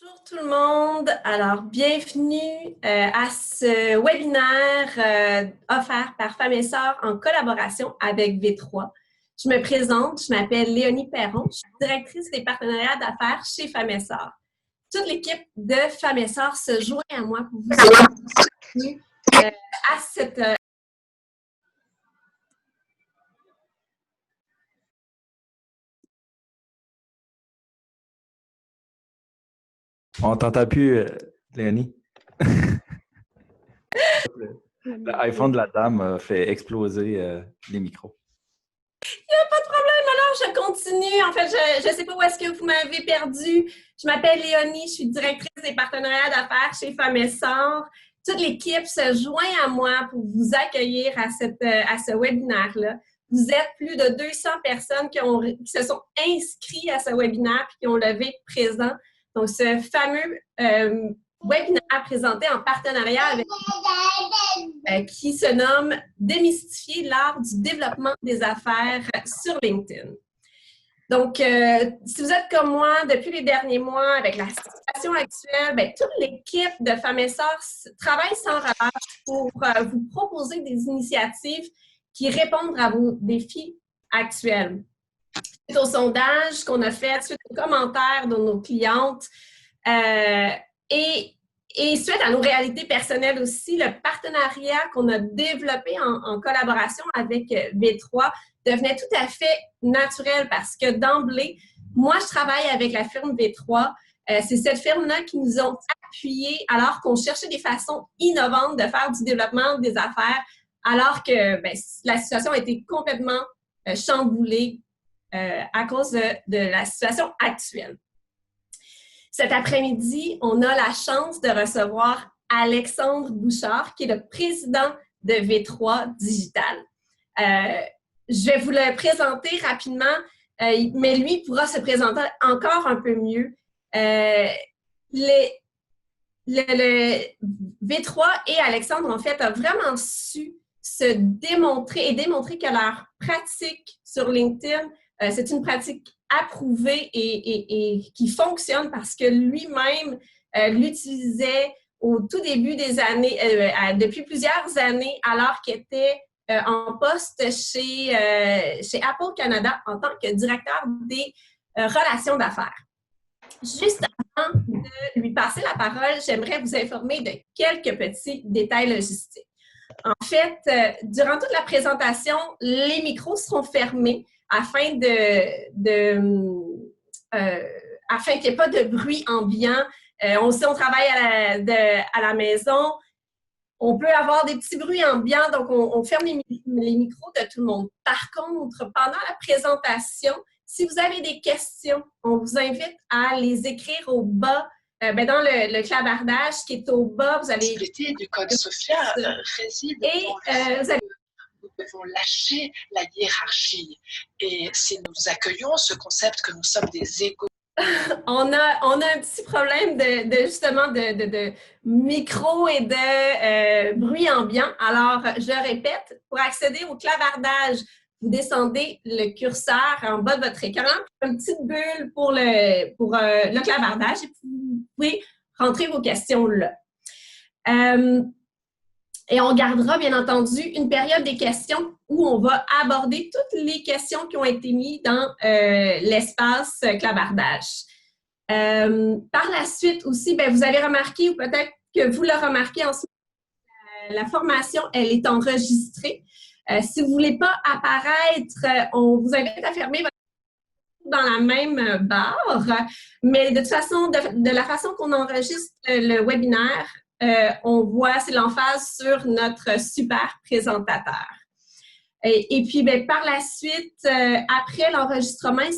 Bonjour tout le monde. Alors, bienvenue à ce webinaire offert par Femmes et Sœurs en collaboration avec V3. Je me présente, je m'appelle Léonie Perron, je suis directrice des partenariats d'affaires chez Femmes et Sœurs. Toute l'équipe de Femmes et Sœurs se joint à moi pour vous accompagner à cette On t'entend plus, Léonie. L'iPhone de la dame a fait exploser les micros. Il n'y a pas de problème, alors je continue. En fait, je ne sais pas où est-ce que vous m'avez perdu. Je m'appelle Léonie, je suis directrice des partenariats d'affaires chez Femmes et Sœurs. Toute l'équipe se joint à moi pour vous accueillir à ce webinaire-là. Vous êtes plus de 200 personnes qui se sont inscrites à ce webinaire et qui ont levé présent. Donc, ce fameux webinaire présenté en partenariat avec qui se nomme « Démystifier l'art du développement des affaires sur LinkedIn ». Donc, si vous êtes comme moi, depuis les derniers mois, avec la situation actuelle, bien, toute l'équipe de Femmes et Sœurs travaille sans relâche pour vous proposer des initiatives qui répondent à vos défis actuels. Suite au sondage qu'on a fait, suite aux commentaires de nos clientes et suite à nos réalités personnelles aussi, le partenariat qu'on a développé en collaboration avec V3 devenait tout à fait naturel parce que d'emblée, moi, je travaille avec la firme V3. C'est cette firme-là qui nous a appuyés alors qu'on cherchait des façons innovantes de faire du développement des affaires alors que la situation a été complètement chamboulée à cause de la situation actuelle. Cet après-midi, on a la chance de recevoir Alexandre Bouchard, qui est le président de V3 Digital. Je vais vous le présenter rapidement, mais lui pourra se présenter encore un peu mieux. Le V3 et Alexandre, en fait, ont vraiment su se démontrer et démontrer que leur pratique sur LinkedIn, c'est une pratique approuvée et qui fonctionne parce que lui-même l'utilisait au tout début des années, depuis plusieurs années, alors qu'il était en poste chez Apple Canada en tant que directeur des relations d'affaires. Juste avant de lui passer la parole, j'aimerais vous informer de quelques petits détails logistiques. En fait, durant toute la présentation, les micros seront fermés afin afin qu'il n'y ait pas de bruit ambiant. On travaille à la maison. On peut avoir des petits bruits ambiants, donc on ferme les micros de tout le monde. Par contre, pendant la présentation, si vous avez des questions, on vous invite à les écrire au bas, dans le clavardage qui est au bas. Vous allez... La du code social réside dans nous devons lâcher la hiérarchie. Et si nous accueillons ce concept que nous sommes des égaux, on a un petit problème de micro et de bruit ambiant. Alors, je répète, pour accéder au clavardage, vous descendez le curseur en bas de votre écran, une petite bulle pour le clavardage et vous pouvez rentrer vos questions là. Et on gardera, bien entendu, une période des questions où on va aborder toutes les questions qui ont été mises dans l'espace clavardage. Par la suite aussi, vous avez remarqué, ou peut-être que vous le remarquez ensuite, la formation, elle est enregistrée. Si vous ne voulez pas apparaître, on vous invite à fermer votre dans la même barre, mais de toute façon, de la façon qu'on enregistre le webinaire, on voit, c'est l'emphase sur notre super présentateur. Et puis, par la suite, après l'enregistrement,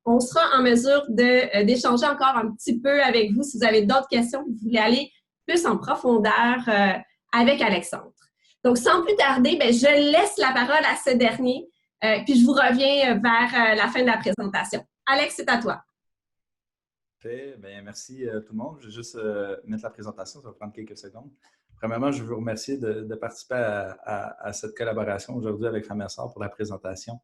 on sera en mesure d'échanger encore un petit peu avec vous si vous avez d'autres questions, vous voulez aller plus en profondeur avec Alexandre. Donc, sans plus tarder, je laisse la parole à ce dernier, puis je vous reviens vers la fin de la présentation. Alex, c'est à toi. Merci tout le monde. Je vais juste mettre la présentation, ça va prendre quelques secondes. Premièrement, je veux vous remercier de participer à cette collaboration aujourd'hui avec Femmes et Sœurs pour la présentation.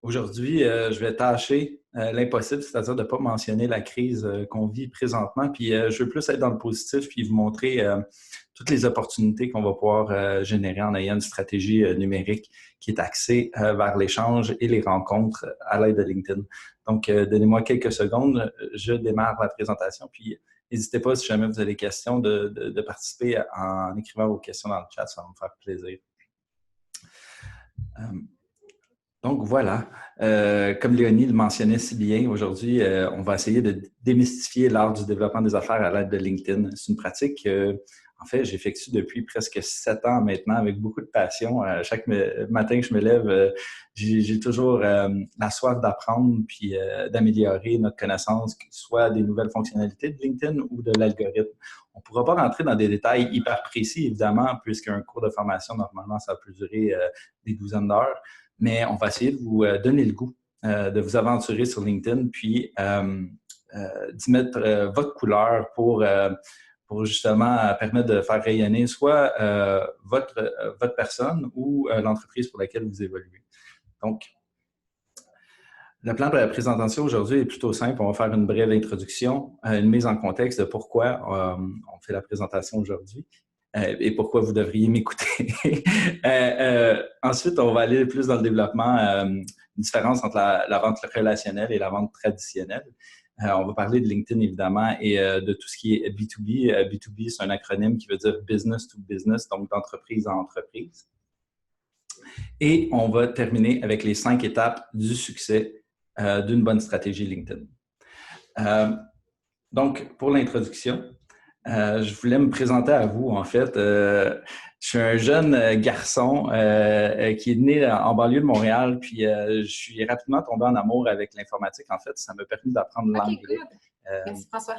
Aujourd'hui, je vais tâcher l'impossible, c'est-à-dire de ne pas mentionner la crise qu'on vit présentement. Puis je veux plus être dans le positif puis vous montrer toutes les opportunités qu'on va pouvoir générer en ayant une stratégie numérique qui est axée vers l'échange et les rencontres à l'aide de LinkedIn. Donc, donnez-moi quelques secondes, je démarre la présentation. Puis n'hésitez pas, si jamais vous avez des questions, de participer en écrivant vos questions dans le chat, ça va me faire plaisir. Donc voilà, comme Léonie le mentionnait si bien, aujourd'hui, on va essayer de démystifier l'art du développement des affaires à l'aide de LinkedIn. C'est une pratique que, en fait, j'effectue depuis presque 7 ans maintenant avec beaucoup de passion. Chaque matin que je me lève, j'ai toujours la soif d'apprendre puis d'améliorer notre connaissance, que ce soit des nouvelles fonctionnalités de LinkedIn ou de l'algorithme. On ne pourra pas rentrer dans des détails hyper précis, évidemment, puisqu'un cours de formation, normalement, ça peut durer des douzaines d'heures. Mais on va essayer de vous donner le goût de vous aventurer sur LinkedIn, puis d'y mettre votre couleur pour justement permettre de faire rayonner soit votre personne ou l'entreprise pour laquelle vous évoluez. Donc, le plan de la présentation aujourd'hui est plutôt simple. On va faire une brève introduction, une mise en contexte de pourquoi on fait la présentation aujourd'hui. Et pourquoi vous devriez m'écouter. Ensuite, on va aller plus dans le développement, une différence entre la vente relationnelle et la vente traditionnelle. On va parler de LinkedIn, évidemment, et de tout ce qui est B2B. B2B, c'est un acronyme qui veut dire Business to Business, donc d'entreprise à entreprise. Et on va terminer avec les 5 étapes du succès d'une bonne stratégie LinkedIn. Donc, pour l'introduction, je voulais me présenter à vous, en fait. Je suis un jeune garçon qui est né en banlieue de Montréal, puis je suis rapidement tombé en amour avec l'informatique. En fait, ça m'a permis d'apprendre l'anglais. Merci, François.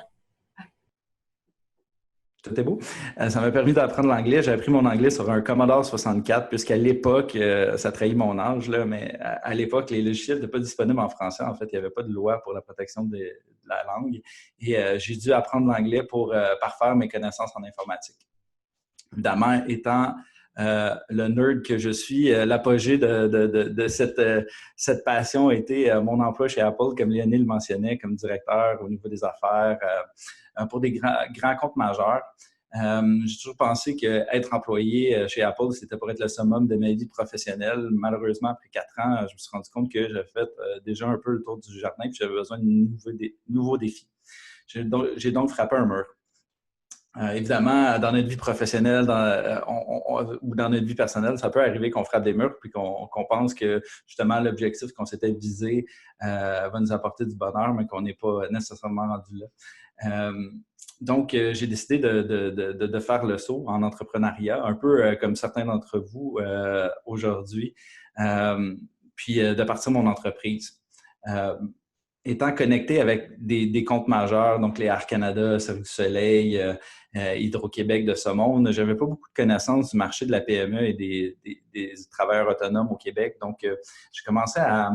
Tout est beau. Ça m'a permis d'apprendre l'anglais. J'ai appris mon anglais sur un Commodore 64, puisqu'à l'époque, ça trahit mon âge, là, mais à l'époque, les logiciels n'étaient pas disponibles en français. En fait, il n'y avait pas de loi pour la protection de la langue. Et j'ai dû apprendre l'anglais pour parfaire mes connaissances en informatique. Évidemment, étant le nerd que je suis, l'apogée de cette passion a été mon emploi chez Apple, comme Léonie le mentionnait, comme directeur au niveau des affaires pour des grands comptes majeurs. J'ai toujours pensé qu'être employé chez Apple, c'était pour être le summum de ma vie professionnelle. Malheureusement, après 4 ans, je me suis rendu compte que j'avais fait déjà un peu le tour du jardin et j'avais besoin de nouveaux défis. J'ai donc frappé un mur. Évidemment, dans notre vie professionnelle ou dans notre vie personnelle, ça peut arriver qu'on frappe des murs puis qu'on pense que justement l'objectif qu'on s'était visé va nous apporter du bonheur, mais qu'on n'est pas nécessairement rendu là. Donc, j'ai décidé de faire le saut en entrepreneuriat, un peu comme certains d'entre vous aujourd'hui, puis de partir mon entreprise. Étant connecté avec des comptes majeurs, donc les Air Canada, Cirque du Soleil, Hydro-Québec de ce monde, je n'avais pas beaucoup de connaissances du marché de la PME et des travailleurs autonomes au Québec. Donc, j'ai commencé à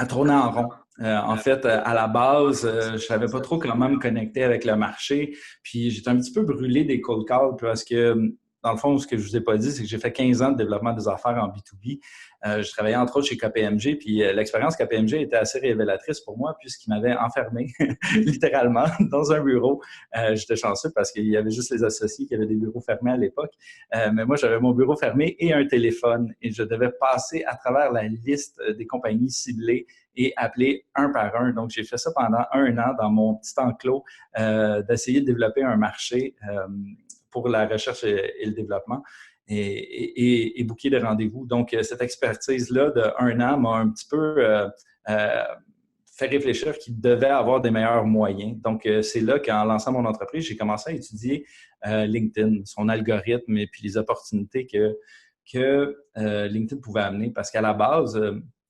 tourner en rond. En fait, à la base, je ne savais pas trop comment me connecter avec le marché. Puis, j'étais un petit peu brûlé des cold calls parce que, dans le fond, ce que je ne vous ai pas dit, c'est que j'ai fait 15 ans de développement des affaires en B2B. Je travaillais entre autres chez KPMG, puis l'expérience KPMG était assez révélatrice pour moi puisqu'il m'avait enfermé littéralement dans un bureau. J'étais chanceux parce qu'il y avait juste les associés qui avaient des bureaux fermés à l'époque. Mais moi, j'avais mon bureau fermé et un téléphone et je devais passer à travers la liste des compagnies ciblées et appeler un par un. Donc, j'ai fait ça pendant 1 an dans mon petit enclos d'essayer de développer un marché pour la recherche et le développement et booker des rendez-vous. Donc, cette expertise-là de 1 an m'a un petit peu fait réfléchir qu'il devait avoir des meilleurs moyens. Donc, c'est là qu'en lançant mon entreprise, j'ai commencé à étudier LinkedIn, son algorithme et puis les opportunités que LinkedIn pouvait amener. Parce qu'à la base,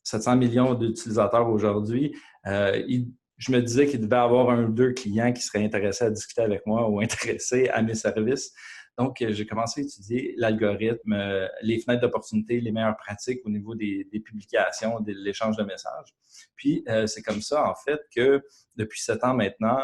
700 millions d'utilisateurs aujourd'hui, je me disais qu'il devait y avoir 1 ou 2 clients qui seraient intéressés à discuter avec moi ou intéressés à mes services. Donc, j'ai commencé à étudier l'algorithme, les fenêtres d'opportunité, les meilleures pratiques au niveau des publications, de l'échange de messages. Puis, c'est comme ça, en fait, que depuis 7 ans maintenant,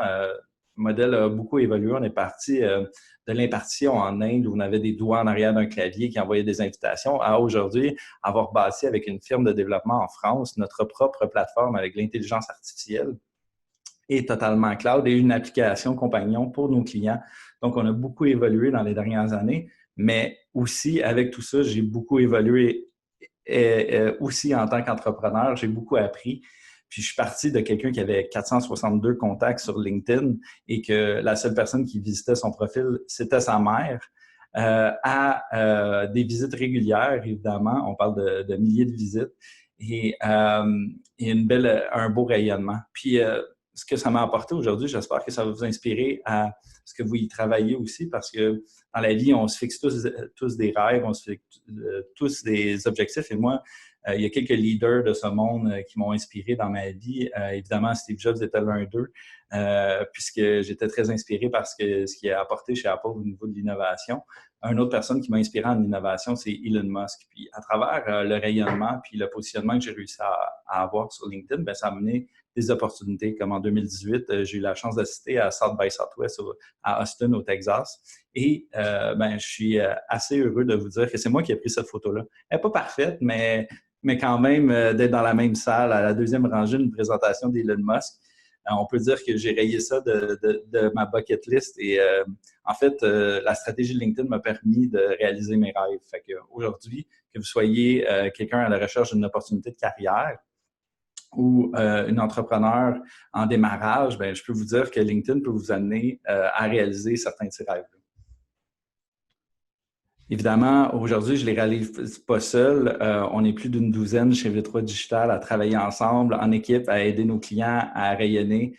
modèle a beaucoup évolué. On est parti de l'impartition en Inde où on avait des doigts en arrière d'un clavier qui envoyaient des invitations à aujourd'hui avoir bâti avec une firme de développement en France notre propre plateforme avec l'intelligence artificielle et totalement cloud et une application compagnon pour nos clients. Donc, on a beaucoup évolué dans les dernières années, mais aussi avec tout ça, j'ai beaucoup évolué aussi en tant qu'entrepreneur. J'ai beaucoup appris. Puis, je suis parti de quelqu'un qui avait 462 contacts sur LinkedIn et que la seule personne qui visitait son profil, c'était sa mère, à des visites régulières, évidemment. On parle de milliers de visites et un beau rayonnement. Puis, ce que ça m'a apporté aujourd'hui, j'espère que ça va vous inspirer à ce que vous y travaillez aussi, parce que dans la vie, on se fixe tous des rêves, on se fixe tous des objectifs. Et moi, il y a quelques leaders de ce monde qui m'ont inspiré dans ma vie. Évidemment, Steve Jobs était l'un d'eux, puisque j'étais très inspiré par ce qu'il a apporté chez Apple au niveau de l'innovation. Une autre personne qui m'a inspiré en innovation, c'est Elon Musk. Puis à travers le rayonnement puis le positionnement que j'ai réussi à avoir sur LinkedIn, bien, ça a amené des opportunités. Comme en 2018, j'ai eu la chance d'assister à South by Southwest à Austin, au Texas. Et ben, je suis assez heureux de vous dire que c'est moi qui ai pris cette photo-là. Elle n'est pas parfaite, mais quand même, d'être dans la même salle, à la deuxième rangée, une présentation d'Elon Musk, on peut dire que j'ai rayé ça de ma bucket list. Et en fait, la stratégie de LinkedIn m'a permis de réaliser mes rêves. Fait qu'aujourd'hui, que vous soyez quelqu'un à la recherche d'une opportunité de carrière, ou un entrepreneur en démarrage, bien, je peux vous dire que LinkedIn peut vous amener à réaliser certains de ces rêves. Évidemment, aujourd'hui, je ne les réalise pas seul. On est plus d'une douzaine chez V3 Digital à travailler ensemble, en équipe, à aider nos clients à rayonner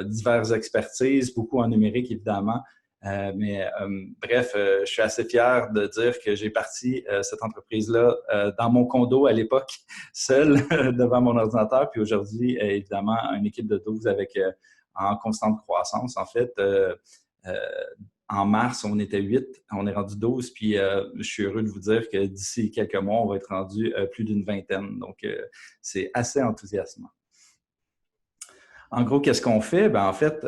diverses expertises, beaucoup en numérique, évidemment. Bref, je suis assez fier de dire que j'ai parti cette entreprise-là dans mon condo à l'époque, seul devant mon ordinateur. Puis aujourd'hui, évidemment, une équipe de 12 avec en constante croissance. En fait, en mars, on était 8, on est rendu 12, puis je suis heureux de vous dire que d'ici quelques mois, on va être rendu plus d'une vingtaine. Donc, c'est assez enthousiasmant. En gros, qu'est-ce qu'on fait? Ben, en fait,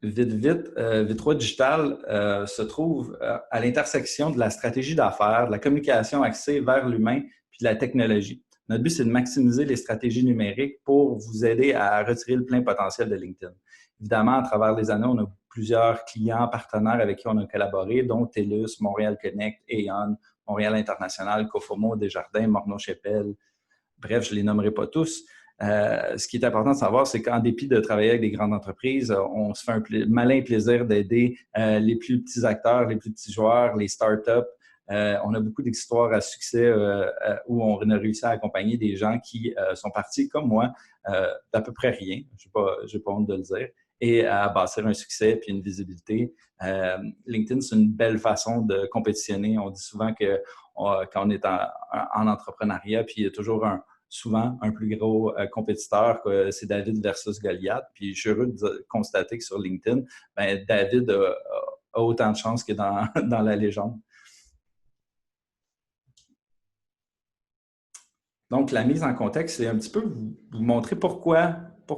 vite, V3 Digital se trouve à l'intersection de la stratégie d'affaires, de la communication axée vers l'humain puis de la technologie. Notre but, c'est de maximiser les stratégies numériques pour vous aider à retirer le plein potentiel de LinkedIn. Évidemment, à travers les années, on a plusieurs clients, partenaires avec qui on a collaboré, dont TELUS, Montréal Connect, Aon, Montréal International, Cofomo, Desjardins, Morneau-Chapelle. Bref, je ne les nommerai pas tous. Ce qui est important de savoir, c'est qu'en dépit de travailler avec des grandes entreprises, on se fait un malin plaisir d'aider les plus petits acteurs, les plus petits joueurs, les startups. On a beaucoup d'histoires à succès où on a réussi à accompagner des gens qui sont partis, comme moi, d'à peu près rien, je n'ai pas honte de le dire, et à bâtir un succès puis une visibilité. LinkedIn, c'est une belle façon de compétitionner. On dit souvent que quand on est en entrepreneuriat, puis il y a toujours souvent un plus gros compétiteur, c'est David versus Goliath. Puis je suis heureux de constater que sur LinkedIn, ben, David a autant de chance que dans la légende. Donc, la mise en contexte, c'est un petit peu vous montrer pourquoi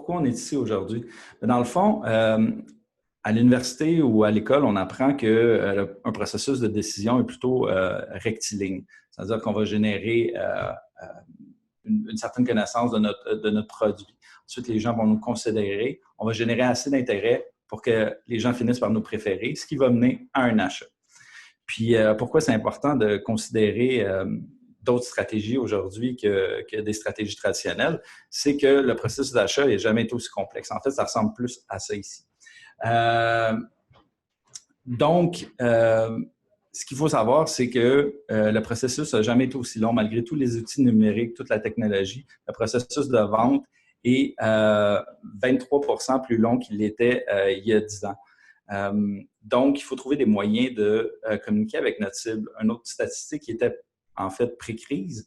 on est ici aujourd'hui. Dans le fond, à l'université ou à l'école, on apprend qu'un processus de décision est plutôt rectiligne. C'est-à-dire qu'on va générer une certaine connaissance de notre produit. Ensuite, les gens vont nous considérer. On va générer assez d'intérêt pour que les gens finissent par nous préférer, ce qui va mener à un achat. Puis, pourquoi c'est important de considérer d'autres stratégies aujourd'hui que des stratégies traditionnelles, c'est que le processus d'achat n'a jamais été aussi complexe. En fait, ça ressemble plus à ça ici. Donc, ce qu'il faut savoir, c'est que le processus n'a jamais été aussi long, malgré tous les outils numériques, toute la technologie. Le processus de vente est 23% plus long qu'il l'était il y a 10 ans. Donc, il faut trouver des moyens de communiquer avec notre cible. Une autre statistique qui était en fait pré-crise,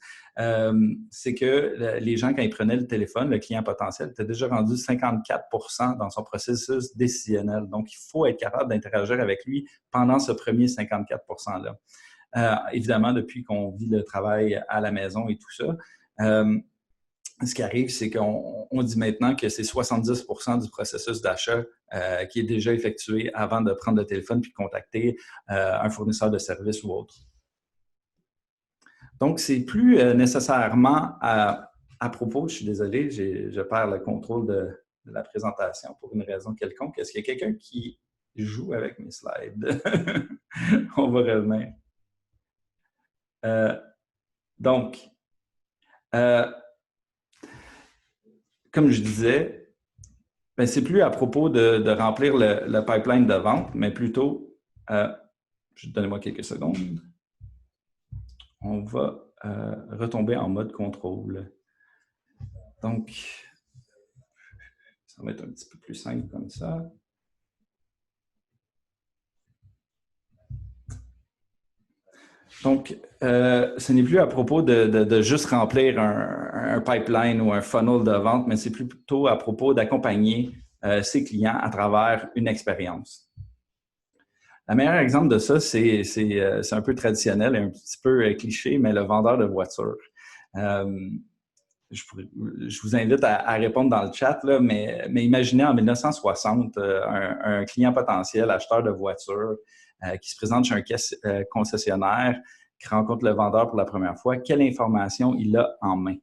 c'est que les gens, quand ils prenaient le téléphone, le client potentiel était déjà rendu 54% dans son processus décisionnel. Donc, il faut être capable d'interagir avec lui pendant ce premier 54%-là. Évidemment, depuis qu'on vit le travail à la maison et tout ça, ce qui arrive, c'est qu'on dit maintenant que c'est 70% du processus d'achat qui est déjà effectué avant de prendre le téléphone puis de contacter un fournisseur de services ou autre. Donc, c'est plus nécessairement à propos, je suis désolé, je perds le contrôle de la présentation pour une raison quelconque. Est-ce qu'il y a quelqu'un qui joue avec mes slides? On va revenir. Donc, comme je disais, c'est plus à propos de remplir le pipeline de vente, mais plutôt, donnez-moi quelques secondes, on va retomber en mode contrôle. Donc, ça va être un petit peu plus simple comme ça. Donc, ce n'est plus à propos de juste remplir un pipeline ou un funnel de vente, mais c'est plutôt à propos d'accompagner ses clients à travers une expérience. Le meilleur exemple de ça, c'est un peu traditionnel et un petit peu cliché, mais le vendeur de voitures. Je vous invite à répondre dans le chat, là, mais imaginez en 1960 un client potentiel, acheteur de voitures, qui se présente chez un concessionnaire, qui rencontre le vendeur pour la première fois. Quelle information il a en main?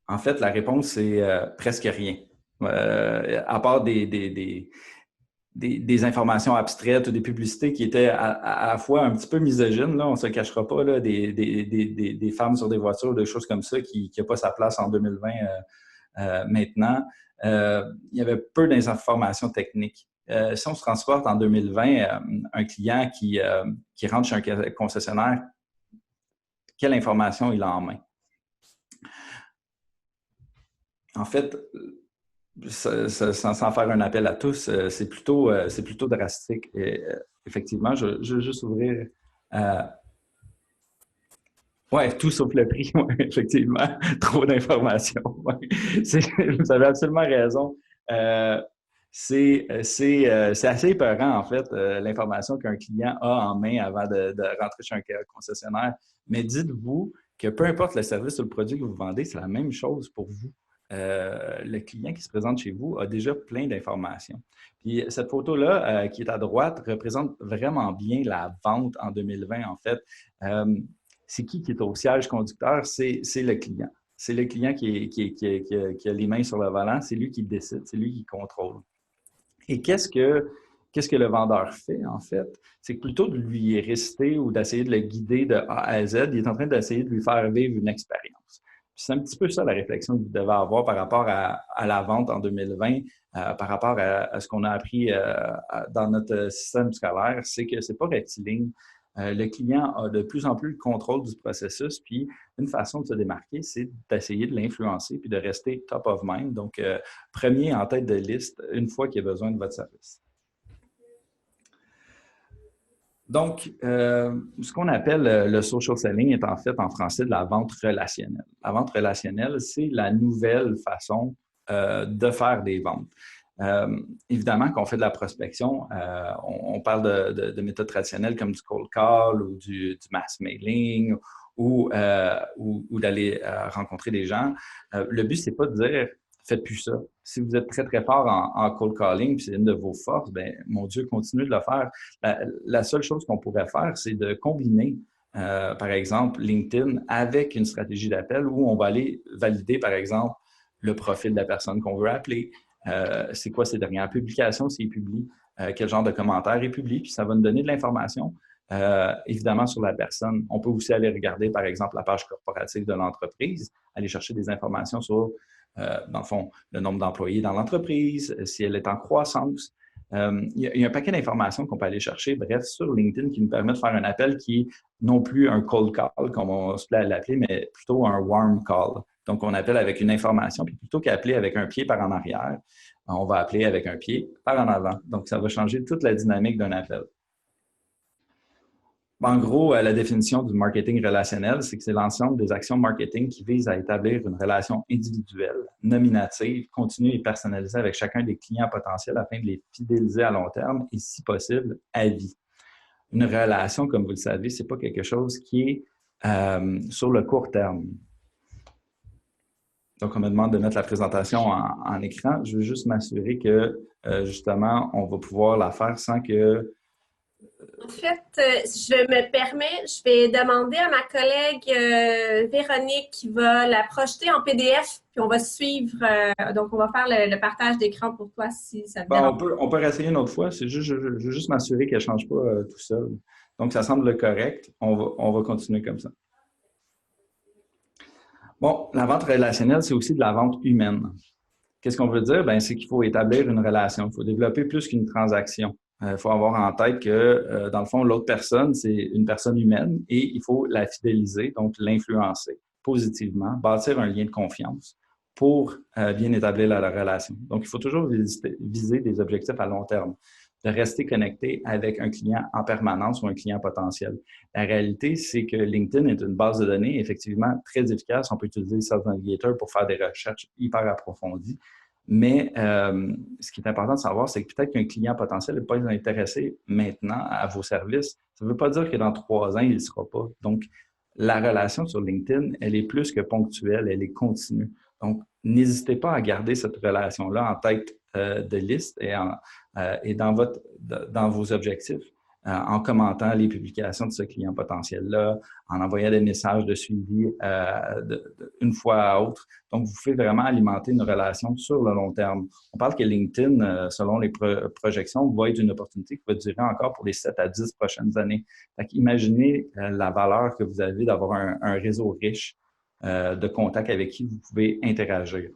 En fait, la réponse, c'est presque rien. À part des informations abstraites ou des publicités qui étaient à la fois un petit peu misogynes, là, on ne se cachera pas, là, des femmes sur des voitures, des choses comme ça qui n'ont pas sa place en 2020 maintenant. Il y avait peu d'informations techniques. Si on se transporte en 2020, un client qui rentre chez un concessionnaire, quelle information il a en main? En fait, sans faire un appel à tous, c'est plutôt drastique. Et, effectivement, je vais juste ouvrir. Oui, tout sauf le prix, ouais, effectivement. Trop d'informations. Ouais. Vous avez absolument raison. C'est assez épeurant, en fait, l'information qu'un client a en main avant de rentrer chez un concessionnaire. Mais dites-vous que peu importe le service ou le produit que vous vendez, c'est la même chose pour vous. Le client qui se présente chez vous a déjà plein d'informations. Puis cette photo-là, qui est à droite, représente vraiment bien la vente en 2020, en fait. C'est qui est au siège conducteur? C'est le client. C'est le client qui a les mains sur le volant, c'est lui qui décide, c'est lui qui contrôle. Et qu'est-ce que le vendeur fait, en fait? C'est que plutôt de lui réciter ou d'essayer de le guider de A à Z, il est en train d'essayer de lui faire vivre une expérience. C'est un petit peu ça la réflexion que vous devez avoir par rapport à la vente en 2020, par rapport à ce qu'on a appris dans notre système scolaire, c'est que c'est pas rectiligne. Le client a de plus en plus le contrôle du processus, puis une façon de se démarquer, c'est d'essayer de l'influencer puis de rester top of mind, donc premier en tête de liste une fois qu'il a besoin de votre service. Donc, ce qu'on appelle le social selling est en fait en français de la vente relationnelle. La vente relationnelle, c'est la nouvelle façon de faire des ventes. Évidemment, quand on fait de la prospection, on parle de méthodes traditionnelles comme du cold call ou du mass mailing ou d'aller rencontrer des gens. Le but, c'est pas de dire faites plus ça. Si vous êtes très, très fort en cold calling, puis c'est une de vos forces, bien, mon Dieu, continuez de le faire. La seule chose qu'on pourrait faire, c'est de combiner, par exemple, LinkedIn avec une stratégie d'appel où on va aller valider, par exemple, le profil de la personne qu'on veut appeler. C'est quoi ses dernières publications, s'il publie, quel genre de commentaires il publie, puis ça va nous donner de l'information, évidemment, sur la personne. On peut aussi aller regarder, par exemple, la page corporative de l'entreprise, aller chercher des informations sur dans le fond, le nombre d'employés dans l'entreprise, si elle est en croissance. Il y a un paquet d'informations qu'on peut aller chercher, bref, sur LinkedIn qui nous permet de faire un appel qui est non plus un cold call, comme on se plaît à l'appeler, mais plutôt un warm call. Donc, on appelle avec une information, puis plutôt qu'appeler avec un pied par en arrière, on va appeler avec un pied par en avant. Donc, ça va changer toute la dynamique d'un appel. En gros, la définition du marketing relationnel, c'est que c'est l'ensemble des actions marketing qui visent à établir une relation individuelle, nominative, continue et personnalisée avec chacun des clients potentiels afin de les fidéliser à long terme et, si possible, à vie. une relation, comme vous le savez, c'est pas quelque chose qui est sur le court terme. Donc, on me demande de mettre la présentation en écran. Je veux juste m'assurer que, justement, on va pouvoir la faire sans que... En fait, je me permets, je vais demander à ma collègue Véronique qui va la projeter en PDF, puis on va suivre. Donc, on va faire le partage d'écran pour toi si ça te dérange. On peut réessayer une autre fois. C'est juste, je veux juste m'assurer qu'elle ne change pas tout seul. Donc, ça semble correct. On va continuer comme ça. Bon, la vente relationnelle, c'est aussi de la vente humaine. Qu'est-ce qu'on veut dire? Ben, c'est qu'il faut établir une relation. Il faut développer plus qu'une transaction. Il faut avoir en tête que, dans le fond, l'autre personne, c'est une personne humaine et il faut la fidéliser, donc l'influencer positivement, bâtir un lien de confiance pour bien établir la relation. Donc, il faut toujours viser des objectifs à long terme, de rester connecté avec un client en permanence ou un client potentiel. La réalité, c'est que LinkedIn est une base de données effectivement très efficace. On peut utiliser Sales Navigator pour faire des recherches hyper approfondies. Mais ce qui est important de savoir, c'est que peut-être qu'un client potentiel n'est pas intéressé maintenant à vos services. Ça ne veut pas dire que dans 3 ans, il ne sera pas. Donc, la relation sur LinkedIn, elle est plus que ponctuelle, elle est continue. Donc, n'hésitez pas à garder cette relation-là en tête de liste et dans vos objectifs. En commentant les publications de ce client potentiel-là, en envoyant des messages de suivi une fois à autre. Donc, vous pouvez vraiment alimenter une relation sur le long terme. On parle que LinkedIn, selon les projections, va être une opportunité qui va durer encore pour les 7 à 10 prochaines années. Fait qu'imaginez la valeur que vous avez d'avoir un réseau riche de contacts avec qui vous pouvez interagir.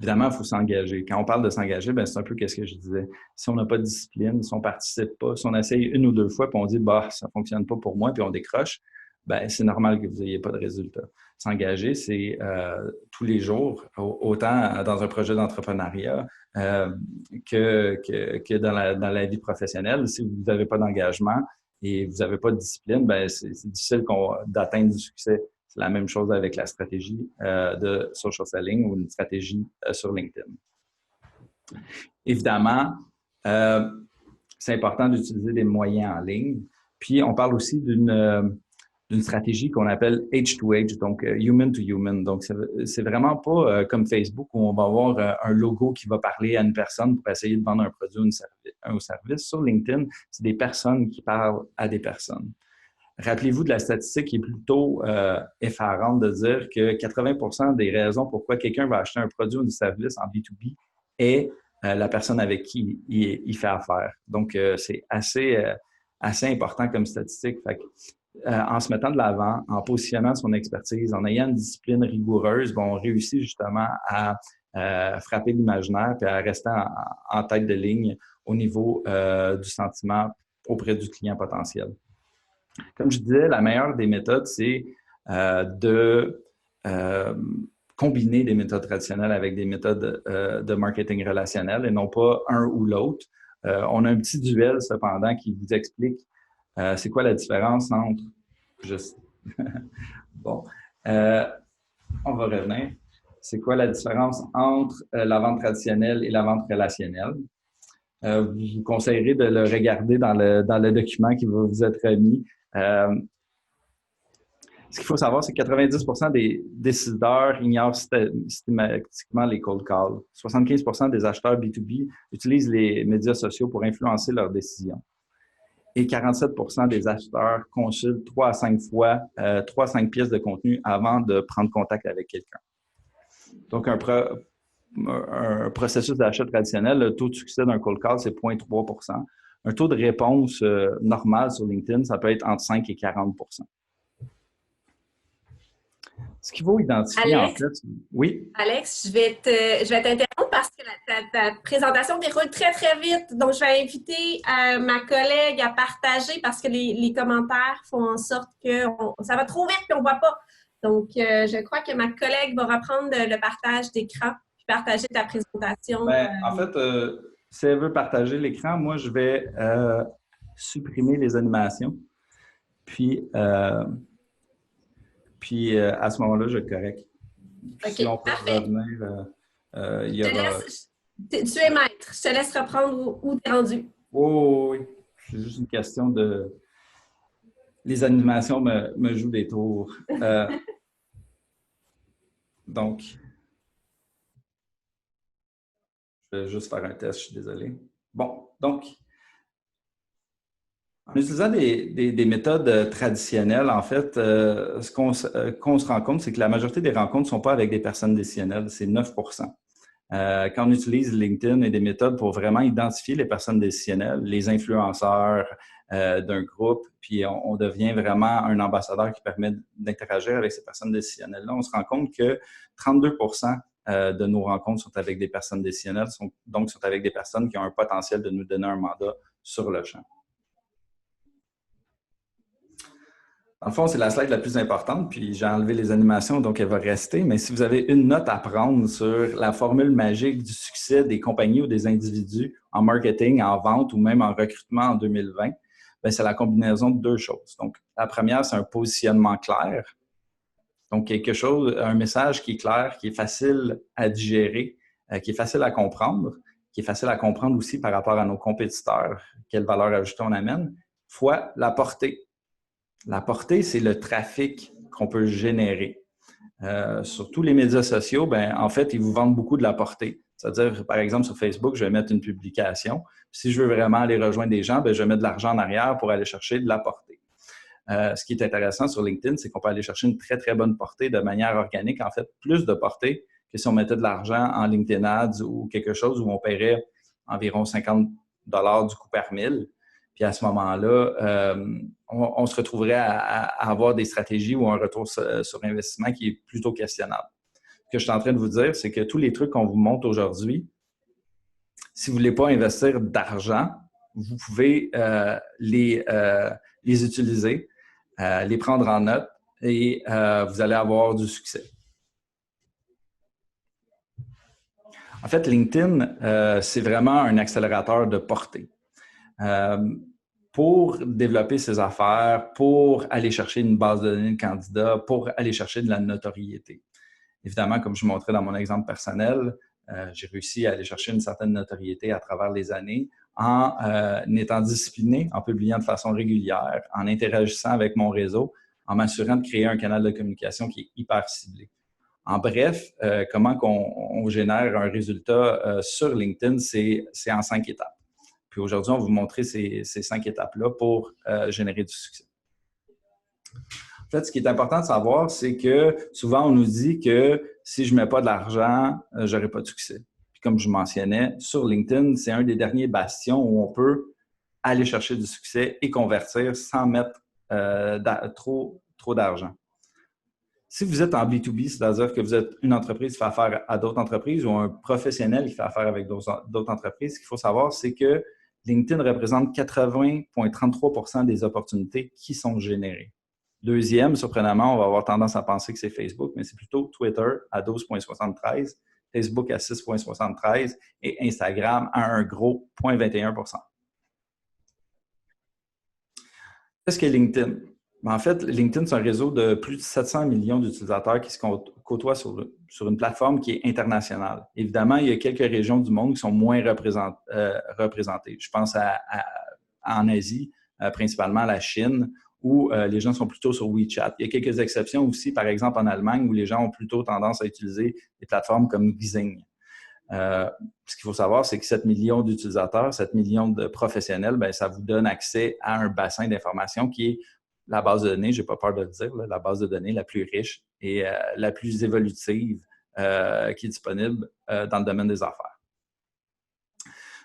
Évidemment, il faut s'engager. Quand on parle de s'engager, ben c'est un peu ce que je disais. Si on n'a pas de discipline, si on ne participe pas, si on essaye 1 ou 2 fois, puis on dit bah ça ne fonctionne pas pour moi, puis on décroche, ben c'est normal que vous n'ayez pas de résultat. S'engager, c'est tous les jours, autant dans un projet d'entrepreneuriat que dans la vie professionnelle. Si vous n'avez pas d'engagement et vous n'avez pas de discipline, ben c'est difficile d'atteindre du succès. C'est la même chose avec la stratégie de social selling ou une stratégie sur LinkedIn. Évidemment, c'est important d'utiliser des moyens en ligne. Puis, on parle aussi d'une stratégie qu'on appelle H2H, donc human to human. Donc, c'est vraiment pas comme Facebook où on va avoir un logo qui va parler à une personne pour essayer de vendre un produit ou un service. Sur LinkedIn, c'est des personnes qui parlent à des personnes. Rappelez-vous de la statistique qui est plutôt effarante de dire que 80% des raisons pourquoi quelqu'un va acheter un produit ou un service en B2B est la personne avec qui il fait affaire. Donc, c'est assez important comme statistique. Fait que, en se mettant de l'avant, en positionnant son expertise, en ayant une discipline rigoureuse, on réussit justement à frapper l'imaginaire et à rester en tête de ligne au niveau du sentiment auprès du client potentiel. Comme je disais, la meilleure des méthodes, c'est de combiner des méthodes traditionnelles avec des méthodes de marketing relationnel et non pas un ou l'autre. On a un petit duel, cependant, qui vous explique c'est quoi la différence entre... Bon, on va revenir. C'est quoi la différence entre la vente traditionnelle et la vente relationnelle? Je vous conseillerais de le regarder dans le document qui va vous être remis. Ce qu'il faut savoir, c'est que 90% des décideurs ignorent systématiquement les cold calls. 75% des acheteurs B2B utilisent les médias sociaux pour influencer leurs décisions. Et 47% des acheteurs consultent 3 à 5 fois, 3 à 5 pièces de contenu avant de prendre contact avec quelqu'un. Donc, un processus d'achat traditionnel, le taux de succès d'un cold call, c'est 0,3%. Un taux de réponse normal sur LinkedIn, ça peut être entre 5 et 40%. Ce qu'il faut identifier, Alex, en fait... Oui? Alex, je vais t'interrompre parce que ta présentation déroule très, très vite. Donc, je vais inviter ma collègue à partager parce que les commentaires font en sorte que ça va trop vite et on ne voit pas. Donc, je crois que ma collègue va reprendre le partage d'écran puis partager ta présentation. En fait, si elle veut partager l'écran, moi, je vais supprimer les animations. Puis à ce moment-là, je le correcte. OK, si on peut parfait. revenir, il y aura... Tu es maître. Je te laisse reprendre où tu es rendu. Oh, oui. C'est juste une question de... Les animations me jouent des tours. Donc, je vais juste faire un test, je suis désolé. Bon, donc, en utilisant des méthodes traditionnelles, en fait, ce qu'on se rend compte, c'est que la majorité des rencontres ne sont pas avec des personnes décisionnelles, c'est 9%. Quand on utilise LinkedIn et des méthodes pour vraiment identifier les personnes décisionnelles, les influenceurs d'un groupe, puis on devient vraiment un ambassadeur qui permet d'interagir avec ces personnes décisionnelles-là, on se rend compte que 32% de nos rencontres sont avec des personnes décisionnelles, donc sont avec des personnes qui ont un potentiel de nous donner un mandat sur le champ. Dans le fond, c'est la slide la plus importante, puis j'ai enlevé les animations, donc elle va rester. Mais si vous avez une note à prendre sur la formule magique du succès des compagnies ou des individus en marketing, en vente ou même en recrutement en 2020, c'est la combinaison de deux choses. Donc, la première, c'est un positionnement clair. Donc, quelque chose, un message qui est clair, qui est facile à digérer, qui est facile à comprendre, qui est facile à comprendre aussi par rapport à nos compétiteurs, quelle valeur ajoutée on amène, fois la portée. La portée, c'est le trafic qu'on peut générer. Sur tous les médias sociaux, en fait, ils vous vendent beaucoup de la portée. C'est-à-dire, par exemple, sur Facebook, je vais mettre une publication. Si je veux vraiment aller rejoindre des gens, je vais mettre de l'argent en arrière pour aller chercher de la portée. Ce qui est intéressant sur LinkedIn, c'est qu'on peut aller chercher une très, très bonne portée de manière organique. En fait, plus de portée que si on mettait de l'argent en LinkedIn Ads ou quelque chose où on paierait environ 50 $ du coût par 1000. Puis à ce moment-là, on se retrouverait à avoir des stratégies ou un retour sur investissement qui est plutôt questionnable. Ce que je suis en train de vous dire, c'est que tous les trucs qu'on vous montre aujourd'hui, si vous ne voulez pas investir d'argent, vous pouvez les utiliser, les prendre en note et vous allez avoir du succès. En fait, LinkedIn, c'est vraiment un accélérateur de portée. Pour développer ses affaires, pour aller chercher une base de données de candidats, pour aller chercher de la notoriété. Évidemment, comme je vous montrais dans mon exemple personnel, j'ai réussi à aller chercher une certaine notoriété à travers les années en étant discipliné, en publiant de façon régulière, en interagissant avec mon réseau, en m'assurant de créer un canal de communication qui est hyper ciblé. En bref, comment on génère un résultat sur LinkedIn, c'est en 5 étapes. Puis aujourd'hui, on va vous montrer ces 5 étapes-là pour générer du succès. En fait, ce qui est important de savoir, c'est que souvent, on nous dit que si je ne mets pas de l'argent, je n'aurai pas de succès. Puis comme je mentionnais, sur LinkedIn, c'est un des derniers bastions où on peut aller chercher du succès et convertir sans mettre trop d'argent. Si vous êtes en B2B, c'est-à-dire que vous êtes une entreprise qui fait affaire à d'autres entreprises ou un professionnel qui fait affaire avec d'autres entreprises, ce qu'il faut savoir, c'est que LinkedIn représente 80,33% des opportunités qui sont générées. Deuxième, surprenamment, on va avoir tendance à penser que c'est Facebook, mais c'est plutôt Twitter à 12,73%, Facebook à 6,73% et Instagram à un gros 0,21%. Qu'est-ce qu'est LinkedIn? En fait, LinkedIn, c'est un réseau de plus de 700 millions d'utilisateurs qui se côtoient sur une plateforme qui est internationale. Évidemment, il y a quelques régions du monde qui sont moins représentées. Je pense en Asie, principalement la Chine, où les gens sont plutôt sur WeChat. Il y a quelques exceptions aussi, par exemple en Allemagne, où les gens ont plutôt tendance à utiliser des plateformes comme Xing. Ce qu'il faut savoir, c'est que 7 millions d'utilisateurs, 7 millions de professionnels, ça vous donne accès à un bassin d'informations qui est la base de données, je n'ai pas peur de le dire, la base de données la plus riche et la plus évolutive qui est disponible dans le domaine des affaires.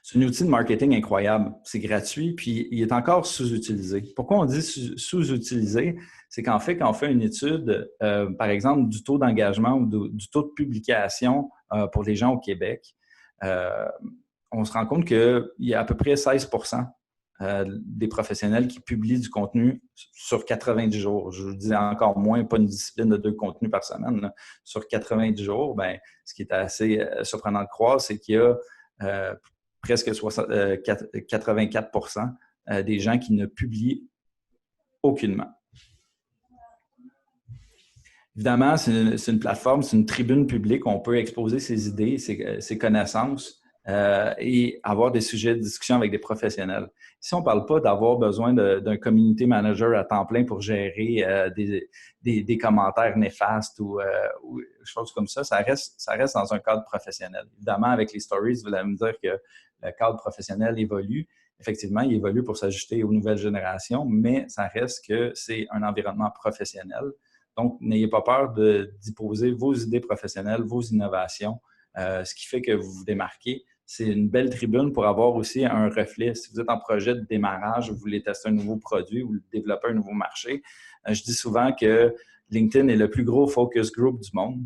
C'est un outil de marketing incroyable. C'est gratuit, puis il est encore sous-utilisé. Pourquoi on dit sous-utilisé? C'est qu'en fait, quand on fait une étude, par exemple, du taux d'engagement ou du taux de publication pour les gens au Québec, on se rend compte qu'il y a à peu près 16% des professionnels qui publient du contenu sur 90 jours. Je vous dis encore moins, pas une discipline de 2 contenus par semaine. Là. Sur 90 jours, ce qui est assez surprenant de croire, c'est qu'il y a presque 84% des gens qui ne publient aucunement. Évidemment, c'est une plateforme, c'est une tribune publique où on peut exposer ses idées, ses connaissances et avoir des sujets de discussion avec des professionnels. Ici, on ne parle pas d'avoir besoin d'un community manager à temps plein pour gérer des commentaires néfastes ou choses comme ça. Ça reste dans un cadre professionnel. Évidemment, avec les stories, vous allez me dire que le cadre professionnel évolue. Effectivement, il évolue pour s'ajuster aux nouvelles générations, mais ça reste que c'est un environnement professionnel. Donc, n'ayez pas peur d'y poser vos idées professionnelles, vos innovations, ce qui fait que vous vous démarquez. C'est une belle tribune pour avoir aussi un reflet. Si vous êtes en projet de démarrage, vous voulez tester un nouveau produit ou développer un nouveau marché, je dis souvent que LinkedIn est le plus gros focus group du monde.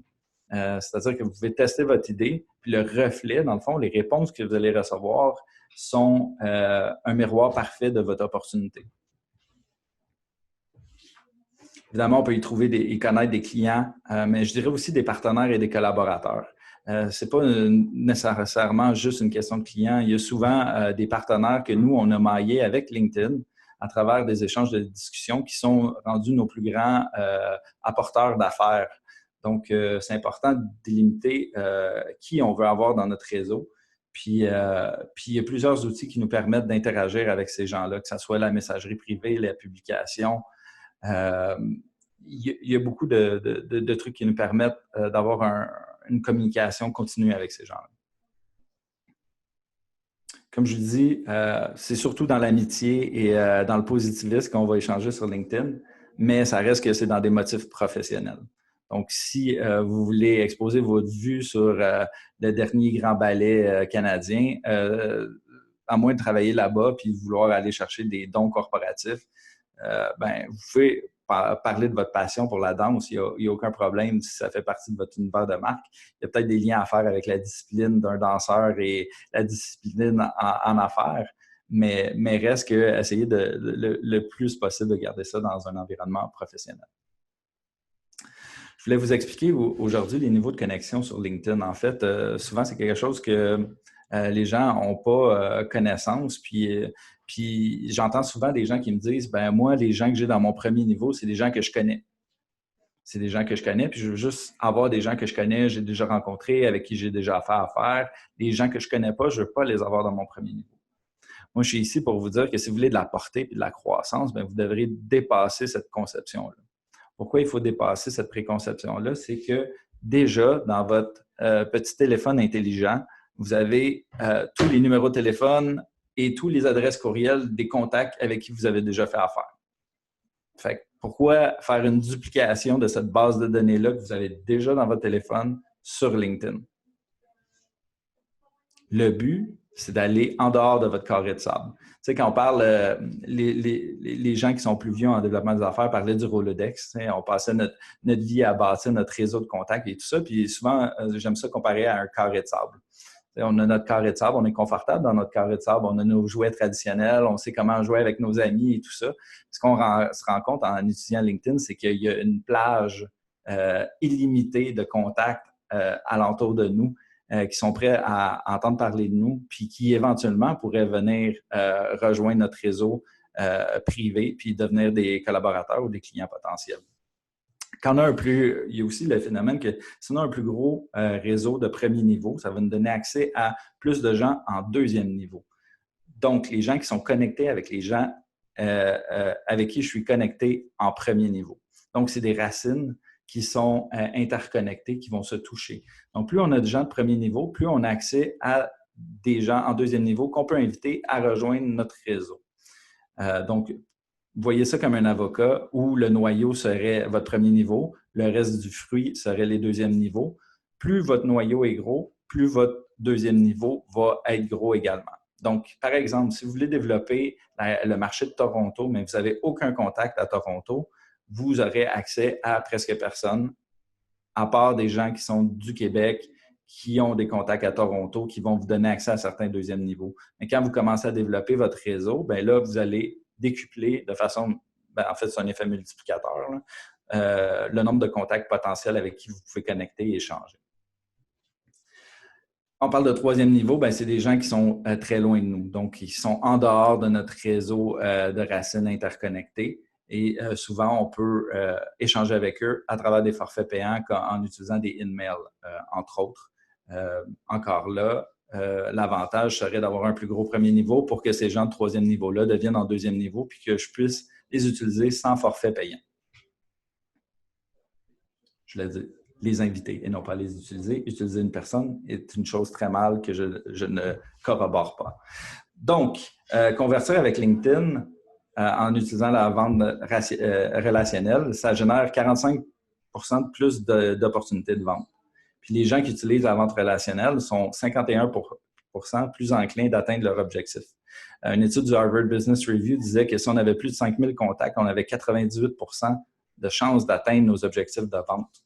C'est-à-dire que vous pouvez tester votre idée, puis le reflet, dans le fond, les réponses que vous allez recevoir sont un miroir parfait de votre opportunité. Évidemment, on peut y connaître des clients, mais je dirais aussi des partenaires et des collaborateurs. Ce n'est pas nécessairement juste une question de clients. Il y a souvent des partenaires que nous, on a maillés avec LinkedIn à travers des échanges de discussions qui sont rendus nos plus grands apporteurs d'affaires. Donc, c'est important de délimiter qui on veut avoir dans notre réseau. Puis, il y a plusieurs outils qui nous permettent d'interagir avec ces gens-là, que ce soit la messagerie privée, la publication. Il y a beaucoup de trucs qui nous permettent d'avoir une communication continue avec ces gens-là. Comme je vous dis, c'est surtout dans l'amitié et dans le positivisme qu'on va échanger sur LinkedIn, mais ça reste que c'est dans des motifs professionnels. Donc, si vous voulez exposer votre vue sur le dernier grand ballet canadien, à moins de travailler là-bas puis de vouloir aller chercher des dons corporatifs, vous pouvez parler de votre passion pour la danse. Il n'y a aucun problème si ça fait partie de votre univers de marque. Il y a peut-être des liens à faire avec la discipline d'un danseur et la discipline en affaires, mais reste que essayer le plus possible de garder ça dans un environnement professionnel. Je voulais vous expliquer aujourd'hui les niveaux de connexion sur LinkedIn. En fait, souvent, c'est quelque chose que les gens n'ont pas connaissance. Puis j'entends souvent des gens qui me disent, moi, les gens que j'ai dans mon premier niveau, c'est des gens que je connais. C'est des gens que je connais, puis je veux juste avoir des gens que je connais, j'ai déjà rencontrés, avec qui j'ai déjà affaire à faire. Les gens que je ne connais pas, je ne veux pas les avoir dans mon premier niveau. Moi, je suis ici pour vous dire que si vous voulez de la portée et de la croissance, vous devrez dépasser cette conception-là. Pourquoi il faut dépasser cette préconception-là? C'est que déjà, dans votre petit téléphone intelligent, vous avez tous les numéros de téléphone et tous les adresses courriels des contacts avec qui vous avez déjà fait affaire. Fait que pourquoi faire une duplication de cette base de données-là que vous avez déjà dans votre téléphone sur LinkedIn? Le but, c'est d'aller en dehors de votre carré de sable. Tu sais, quand on parle, les gens qui sont plus vieux en développement des affaires parlaient du Rolodex. Tu sais, on passait notre vie à bâtir notre réseau de contacts et tout ça. Puis souvent, j'aime ça comparer à un carré de sable. Tu sais, on a notre carré de sable, on est confortable dans notre carré de sable, on a nos jouets traditionnels, on sait comment jouer avec nos amis et tout ça. Ce qu'on se rend compte en étudiant LinkedIn, c'est qu'il y a une plage illimitée de contacts alentour de nous. Qui sont prêts à entendre parler de nous, puis qui éventuellement pourraient venir rejoindre notre réseau privé, puis devenir des collaborateurs ou des clients potentiels. Il y a aussi le phénomène que si on a un plus gros réseau de premier niveau, ça va nous donner accès à plus de gens en deuxième niveau. Donc, les gens qui sont connectés avec les gens avec qui je suis connecté en premier niveau. Donc, c'est des racines qui sont interconnectés, qui vont se toucher. Donc, plus on a de gens de premier niveau, plus on a accès à des gens en deuxième niveau qu'on peut inviter à rejoindre notre réseau. Donc, voyez ça comme un avocat où le noyau serait votre premier niveau, le reste du fruit serait les deuxièmes niveaux. Plus votre noyau est gros, plus votre deuxième niveau va être gros également. Donc, par exemple, si vous voulez développer le marché de Toronto, mais vous n'avez aucun contact à Toronto, vous aurez accès à presque personne, à part des gens qui sont du Québec, qui ont des contacts à Toronto, qui vont vous donner accès à certains deuxièmes niveaux. Mais quand vous commencez à développer votre réseau, là, vous allez décupler de façon, en fait, c'est un effet multiplicateur, le nombre de contacts potentiels avec qui vous pouvez connecter et échanger. On parle de troisième niveau, c'est des gens qui sont très loin de nous, donc ils sont en dehors de notre réseau de racines interconnectées. Et souvent, on peut échanger avec eux à travers des forfaits payants en utilisant des in-mails, entre autres. Encore là, l'avantage serait d'avoir un plus gros premier niveau pour que ces gens de troisième niveau-là deviennent en deuxième niveau puis que je puisse les utiliser sans forfait payant. Je l'ai dit, les inviter et non pas les utiliser. Utiliser une personne est une chose très mal que je ne corrobore pas. Donc, convertir avec LinkedIn en utilisant la vente relationnelle, ça génère 45 de plus d'opportunités de vente. Puis les gens qui utilisent la vente relationnelle sont 51 plus enclins d'atteindre leur objectif. Une étude du Harvard Business Review disait que si on avait plus de 5000 contacts, on avait 98 de chances d'atteindre nos objectifs de vente.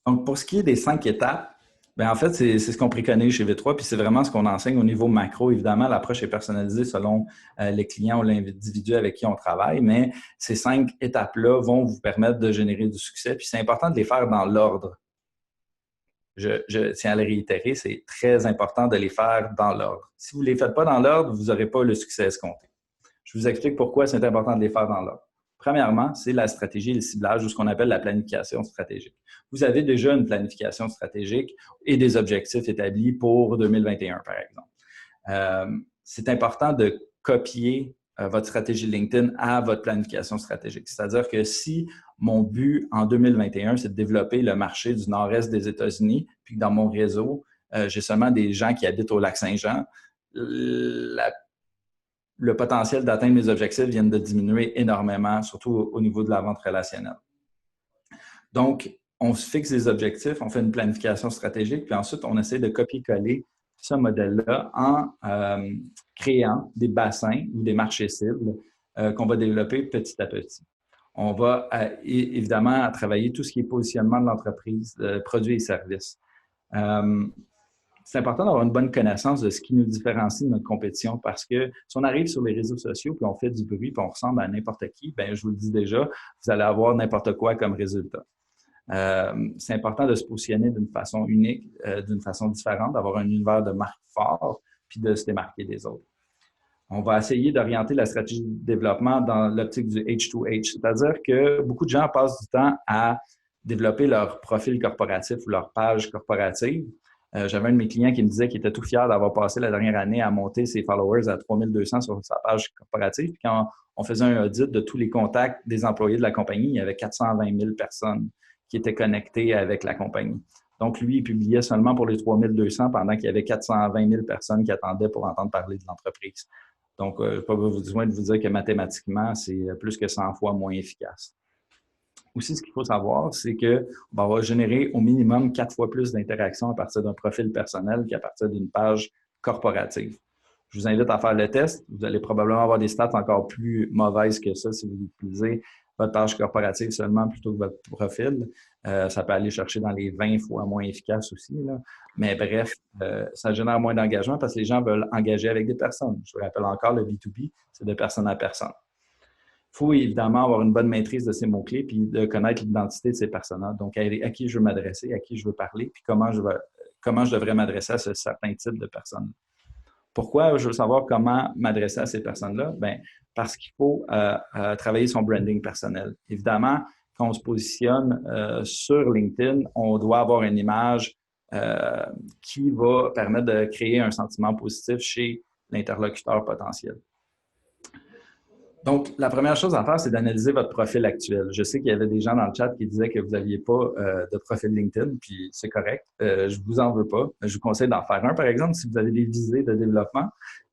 Donc, pour ce qui est des 5 étapes, bien, en fait, c'est ce qu'on préconise chez V3, puis c'est vraiment ce qu'on enseigne au niveau macro. Évidemment, l'approche est personnalisée selon les clients ou l'individu avec qui on travaille, mais ces 5 étapes-là vont vous permettre de générer du succès, puis c'est important de les faire dans l'ordre. Je tiens à le réitérer, c'est très important de les faire dans l'ordre. Si vous ne les faites pas dans l'ordre, vous n'aurez pas le succès escompté. Je vous explique pourquoi c'est important de les faire dans l'ordre. Premièrement, c'est la stratégie et le ciblage, ou ce qu'on appelle la planification stratégique. Vous avez déjà une planification stratégique et des objectifs établis pour 2021, par exemple. C'est important de copier votre stratégie LinkedIn à votre planification stratégique. C'est-à-dire que si mon but en 2021, c'est de développer le marché du nord-est des États-Unis, puis que dans mon réseau, j'ai seulement des gens qui habitent au Lac-Saint-Jean, le potentiel d'atteindre mes objectifs vient de diminuer énormément, surtout au niveau de la vente relationnelle. Donc, on se fixe des objectifs, on fait une planification stratégique, puis ensuite, on essaie de copier-coller ce modèle-là en créant des bassins ou des marchés cibles qu'on va développer petit à petit. On va évidemment travailler tout ce qui est positionnement de l'entreprise, produits et services. C'est important d'avoir une bonne connaissance de ce qui nous différencie de notre compétition parce que si on arrive sur les réseaux sociaux puis on fait du bruit puis on ressemble à n'importe qui, bien, je vous le dis déjà, vous allez avoir n'importe quoi comme résultat. C'est important de se positionner d'une façon unique, d'une façon différente, d'avoir un univers de marque fort puis de se démarquer des autres. On va essayer d'orienter la stratégie de développement dans l'optique du H2H, c'est-à-dire que beaucoup de gens passent du temps à développer leur profil corporatif ou leur page corporative. J'avais un de mes clients qui me disait qu'il était tout fier d'avoir passé la dernière année à monter ses followers à 3200 sur sa page corporative. Puis quand on faisait un audit de tous les contacts des employés de la compagnie, il y avait 420 000 personnes qui étaient connectées avec la compagnie. Donc, lui, il publiait seulement pour les 3200 pendant qu'il y avait 420 000 personnes qui attendaient pour entendre parler de l'entreprise. Donc, je n'ai pas besoin de vous dire que mathématiquement, c'est plus que 100 fois moins efficace. Aussi, ce qu'il faut savoir, c'est qu'on va générer au minimum 4 fois plus d'interactions à partir d'un profil personnel qu'à partir d'une page corporative. Je vous invite à faire le test. Vous allez probablement avoir des stats encore plus mauvaises que ça si vous utilisez votre page corporative seulement plutôt que votre profil. Ça peut aller chercher dans les 20 fois moins efficace aussi, là. Mais bref, ça génère moins d'engagement parce que les gens veulent engager avec des personnes. Je vous rappelle encore, le B2B, c'est de personne à personne. Il faut évidemment avoir une bonne maîtrise de ces mots-clés puis de connaître l'identité de ces personnes-là. Donc, à qui je veux m'adresser, à qui je veux parler, puis comment je devrais m'adresser à ce certain type de personnes. Pourquoi je veux savoir comment m'adresser à ces personnes-là? Bien, parce qu'il faut travailler son branding personnel. Évidemment, quand on se positionne sur LinkedIn, on doit avoir une image qui va permettre de créer un sentiment positif chez l'interlocuteur potentiel. Donc, la première chose à faire, c'est d'analyser votre profil actuel. Je sais qu'il y avait des gens dans le chat qui disaient que vous n'aviez pas de profil LinkedIn, puis c'est correct. Je ne vous en veux pas. Je vous conseille d'en faire un, par exemple, si vous avez des visées de développement,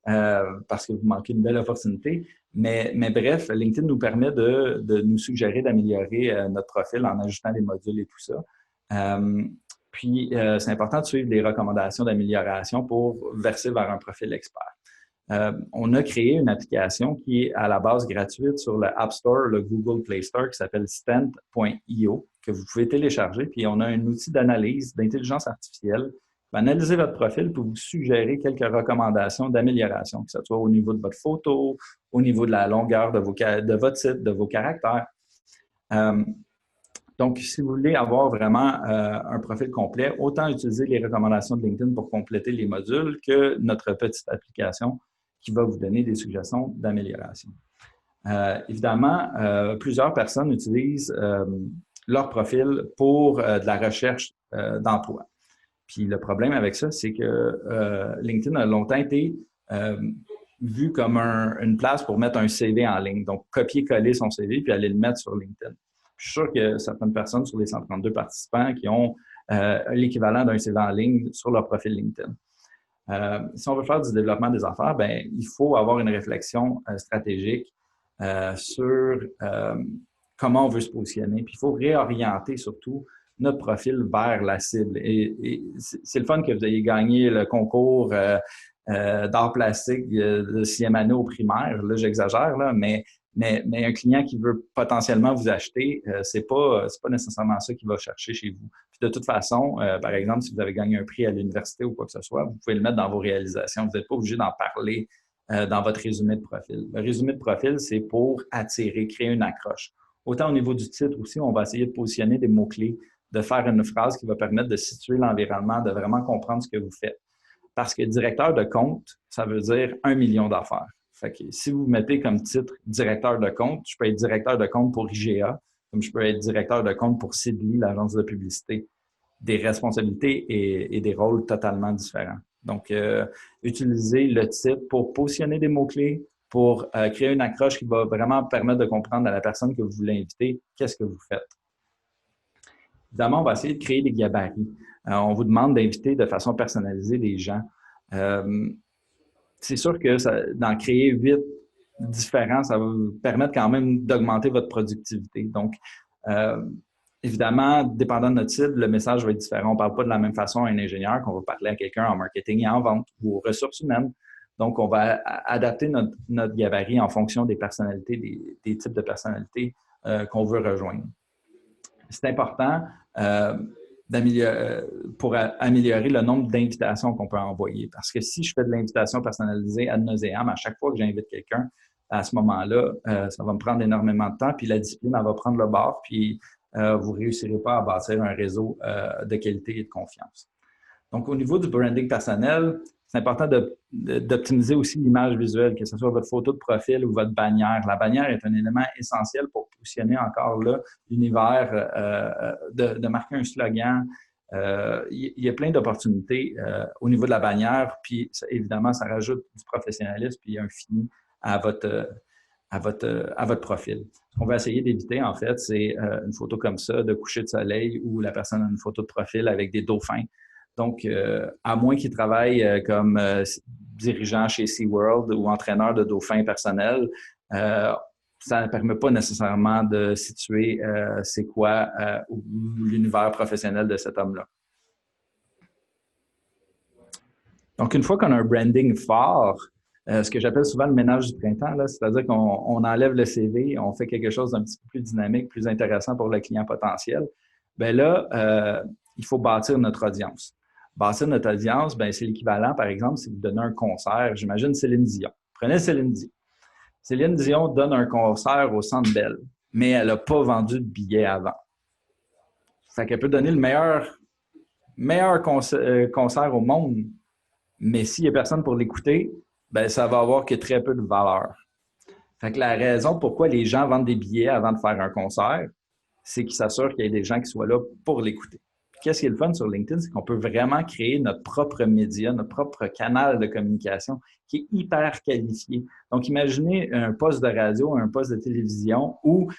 parce que vous manquez une belle opportunité. Mais bref, LinkedIn nous permet de nous suggérer d'améliorer notre profil en ajoutant des modules et tout ça. Puis, c'est important de suivre des recommandations d'amélioration pour verser vers un profil expert. On a créé une application qui est à la base gratuite sur le App Store, le Google Play Store, qui s'appelle Stent.io, que vous pouvez télécharger. Puis, on a un outil d'analyse d'intelligence artificielle qui va analyser votre profil pour vous suggérer quelques recommandations d'amélioration, que ce soit au niveau de votre photo, au niveau de la longueur de votre site, de vos caractères. Donc, si vous voulez avoir vraiment un profil complet, autant utiliser les recommandations de LinkedIn pour compléter les modules que notre petite application qui va vous donner des suggestions d'amélioration. Évidemment, plusieurs personnes utilisent leur profil pour de la recherche d'emploi. Puis le problème avec ça, c'est que LinkedIn a longtemps été vu comme une place pour mettre un CV en ligne. Donc, copier-coller son CV puis aller le mettre sur LinkedIn. Je suis sûr que certaines personnes sur les 132 participants qui ont l'équivalent d'un CV en ligne sur leur profil LinkedIn. Si on veut faire du développement des affaires, ben il faut avoir une réflexion stratégique sur comment on veut se positionner. Puis il faut réorienter surtout notre profil vers la cible. Et c'est le fun que vous ayez gagné le concours d'art plastique de 6e année au primaire. Là, j'exagère, là, mais un client qui veut potentiellement vous acheter, c'est pas nécessairement ça qu'il va chercher chez vous. Puis de toute façon, par exemple, si vous avez gagné un prix à l'université ou quoi que ce soit, vous pouvez le mettre dans vos réalisations. Vous n'êtes pas obligé d'en parler dans votre résumé de profil. Le résumé de profil, c'est pour attirer, créer une accroche. Autant au niveau du titre aussi, on va essayer de positionner des mots-clés, de faire une phrase qui va permettre de situer l'environnement, de vraiment comprendre ce que vous faites. Parce que directeur de compte, ça veut dire 1 million d'affaires. Fait que si vous mettez comme titre directeur de compte, je peux être directeur de compte pour IGA, comme je peux être directeur de compte pour Sidley, l'agence de publicité. Des responsabilités et des rôles totalement différents. Donc, utilisez le titre pour positionner des mots-clés, pour créer une accroche qui va vraiment permettre de comprendre à la personne que vous voulez inviter qu'est-ce que vous faites. Évidemment, on va essayer de créer des gabarits. On vous demande d'inviter de façon personnalisée des gens. C'est sûr que d'en créer 8 différents, ça va vous permettre quand même d'augmenter votre productivité. Donc, évidemment, dépendant de notre cible, le message va être différent. On ne parle pas de la même façon à un ingénieur qu'on va parler à quelqu'un en marketing et en vente ou aux ressources humaines. Donc, on va adapter notre gabarit en fonction des personnalités, des types de personnalités qu'on veut rejoindre. C'est important pour améliorer le nombre d'invitations qu'on peut envoyer. Parce que si je fais de l'invitation personnalisée ad nauseam, à chaque fois que j'invite quelqu'un, à ce moment-là, ça va me prendre énormément de temps, puis la discipline, elle va prendre le bord, puis vous ne réussirez pas à bâtir un réseau de qualité et de confiance. Donc, au niveau du branding personnel, c'est important d'optimiser aussi l'image visuelle, que ce soit votre photo de profil ou votre bannière. La bannière est un élément essentiel pour positionner encore là l'univers, de marquer un slogan. Il y a plein d'opportunités au niveau de la bannière, puis évidemment, ça rajoute du professionnalisme puis un fini à votre profil. Ce qu'on va essayer d'éviter, en fait, c'est une photo comme ça, de coucher de soleil, où la personne a une photo de profil avec des dauphins. Donc, à moins qu'il travaille comme dirigeant chez SeaWorld ou entraîneur de dauphins personnels, ça ne permet pas nécessairement de situer c'est quoi l'univers professionnel de cet homme-là. Donc, une fois qu'on a un branding fort, ce que j'appelle souvent le ménage du printemps, c'est-à-dire qu'on enlève le CV, on fait quelque chose d'un petit peu plus dynamique, plus intéressant pour le client potentiel, bien là, il faut bâtir notre audience. Bâtir notre audience, bien, c'est l'équivalent, par exemple, si vous donnez un concert, j'imagine Céline Dion. Prenez Céline Dion. Céline Dion donne un concert au Centre Bell, mais elle n'a pas vendu de billets avant. Fait qu'elle peut donner le meilleur concert au monde, mais s'il n'y a personne pour l'écouter, ben ça va avoir que très peu de valeur. Fait que la raison pourquoi les gens vendent des billets avant de faire un concert, c'est qu'ils s'assurent qu'il y ait des gens qui soient là pour l'écouter. Qu'est-ce qui est le fun sur LinkedIn, c'est qu'on peut vraiment créer notre propre média, notre propre canal de communication qui est hyper qualifié. Donc, imaginez un poste de radio, un poste de télévision où,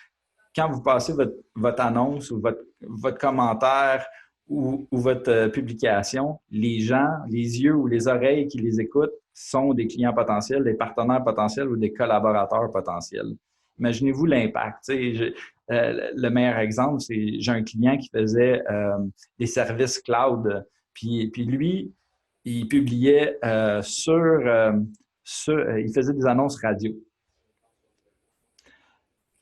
quand vous passez votre annonce ou votre commentaire ou votre publication, les gens, les yeux ou les oreilles qui les écoutent sont des clients potentiels, des partenaires potentiels ou des collaborateurs potentiels. Imaginez-vous l'impact. Le meilleur exemple, c'est j'ai un client qui faisait des services cloud, puis lui, il publiait il faisait des annonces radio.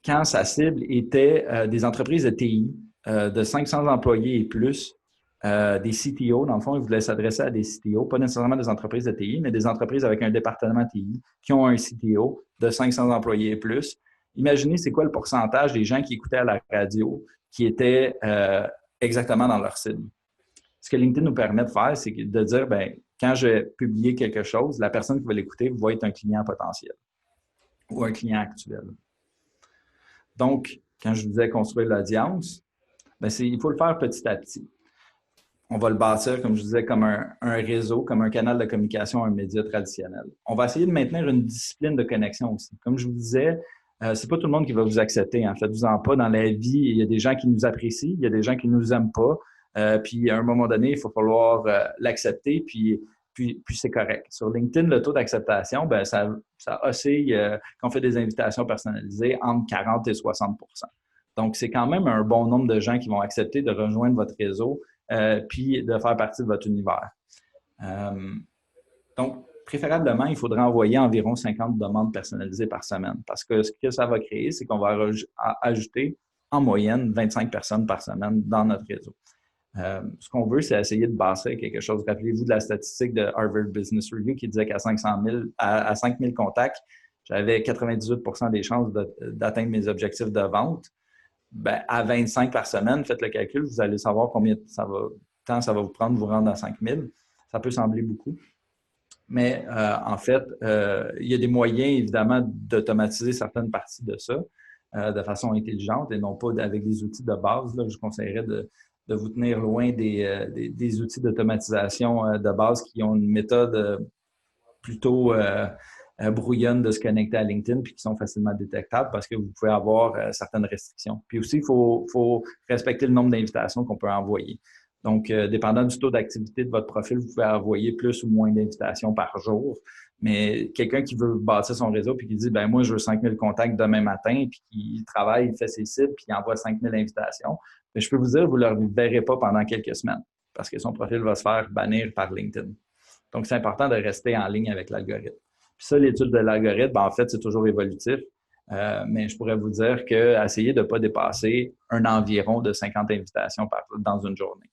Quand sa cible était des entreprises de TI de 500 employés et plus, des CTO, dans le fond, il voulait s'adresser à des CTO, pas nécessairement des entreprises de TI, mais des entreprises avec un département TI qui ont un CTO de 500 employés et plus. Imaginez c'est quoi le pourcentage des gens qui écoutaient à la radio qui étaient exactement dans leur cible. Ce que LinkedIn nous permet de faire, c'est de dire, bien, quand je vais publier quelque chose, la personne qui va l'écouter va être un client potentiel ou un client actuel. Donc, quand je vous disais construire l'audience, bien, il faut le faire petit à petit. on va le bâtir, comme je disais, comme un réseau, comme un canal de communication, un média traditionnel. On va essayer de maintenir une discipline de connexion aussi. Comme je vous disais, c'est pas tout le monde qui va vous accepter. En faites-vous-en pas. Dans la vie, il y a des gens qui nous apprécient, il y a des gens qui nous aiment pas. Puis à un moment donné, il faut falloir l'accepter, puis c'est correct. Sur LinkedIn, le taux d'acceptation, ben ça oscille quand on fait des invitations personnalisées entre 40 et 60 %. Donc, c'est quand même un bon nombre de gens qui vont accepter de rejoindre votre réseau puis de faire partie de votre univers. Donc, préférablement, il faudrait envoyer environ 50 demandes personnalisées par semaine parce que ce que ça va créer, c'est qu'on va ajouter en moyenne 25 personnes par semaine dans notre réseau. Ce qu'on veut, c'est essayer de bâtir quelque chose. Rappelez-vous de la statistique de Harvard Business Review qui disait qu'à 5 000 contacts, j'avais 98 % des chances d'atteindre mes objectifs de vente. Ben, à 25 par semaine, faites le calcul, vous allez savoir combien de temps ça va vous prendre de vous rendre à 5 000. Ça peut sembler beaucoup. Mais en fait, il y a des moyens, évidemment, d'automatiser certaines parties de ça de façon intelligente et non pas avec des outils de base. Là, je conseillerais de vous tenir loin des outils d'automatisation de base qui ont une méthode plutôt brouillonne de se connecter à LinkedIn puis qui sont facilement détectables parce que vous pouvez avoir certaines restrictions. Puis aussi, il faut respecter le nombre d'invitations qu'on peut envoyer. Donc, dépendant du taux d'activité de votre profil, vous pouvez envoyer plus ou moins d'invitations par jour. Mais quelqu'un qui veut bâtir son réseau puis qui dit, ben moi, je veux 5 000 contacts demain matin, puis qui travaille, il fait ses cibles, puis il envoie 5 000 invitations, mais je peux vous dire, vous ne le verrez pas pendant quelques semaines parce que son profil va se faire bannir par LinkedIn. Donc, c'est important de rester en ligne avec l'algorithme. Puis ça, l'étude de l'algorithme, ben, en fait, c'est toujours évolutif. Mais je pourrais vous dire qu'essayer de ne pas dépasser un environ de 50 invitations dans une journée.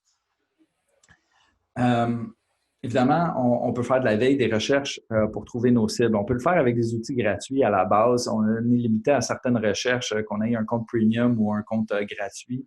Évidemment, on peut faire de la veille des recherches pour trouver nos cibles. On peut le faire avec des outils gratuits à la base. On est limité à certaines recherches, qu'on ait un compte premium ou un compte gratuit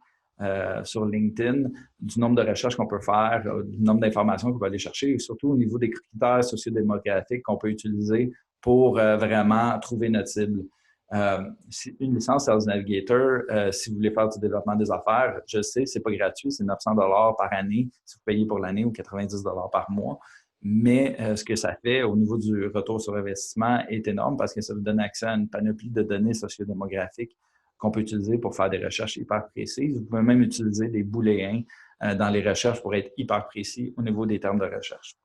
sur LinkedIn, du nombre de recherches qu'on peut faire, du nombre d'informations qu'on peut aller chercher et surtout au niveau des critères sociodémographiques qu'on peut utiliser pour vraiment trouver notre cible. Une licence Sales Navigator, si vous voulez faire du développement des affaires, je sais, c'est pas gratuit, c'est 900 $ par année si vous payez pour l'année ou 90 $ par mois. Mais ce que ça fait au niveau du retour sur investissement est énorme parce que ça vous donne accès à une panoplie de données sociodémographiques qu'on peut utiliser pour faire des recherches hyper précises. Vous pouvez même utiliser des booléens dans les recherches pour être hyper précis au niveau des termes de recherche.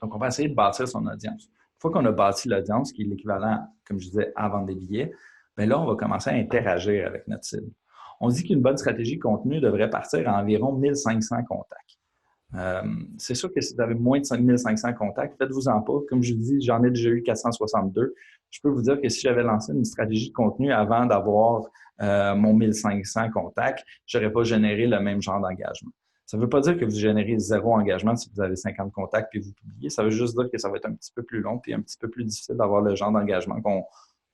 Donc, on va essayer de bâtir son audience. Une fois qu'on a bâti l'audience, qui est l'équivalent, comme je disais, à vendre des billets, bien là, on va commencer à interagir avec notre cible. On dit qu'une bonne stratégie de contenu devrait partir à environ 1500 contacts. C'est sûr que si vous avez moins de 5500 contacts, faites-vous-en pas. Comme je vous dis, j'en ai déjà eu 462. Je peux vous dire que si j'avais lancé une stratégie de contenu avant d'avoir mon 1500 contacts, je n'aurais pas généré le même genre d'engagement. Ça ne veut pas dire que vous générez 0 engagement si vous avez 50 contacts puis vous publiez. Ça veut juste dire que ça va être un petit peu plus long puis un petit peu plus difficile d'avoir le genre d'engagement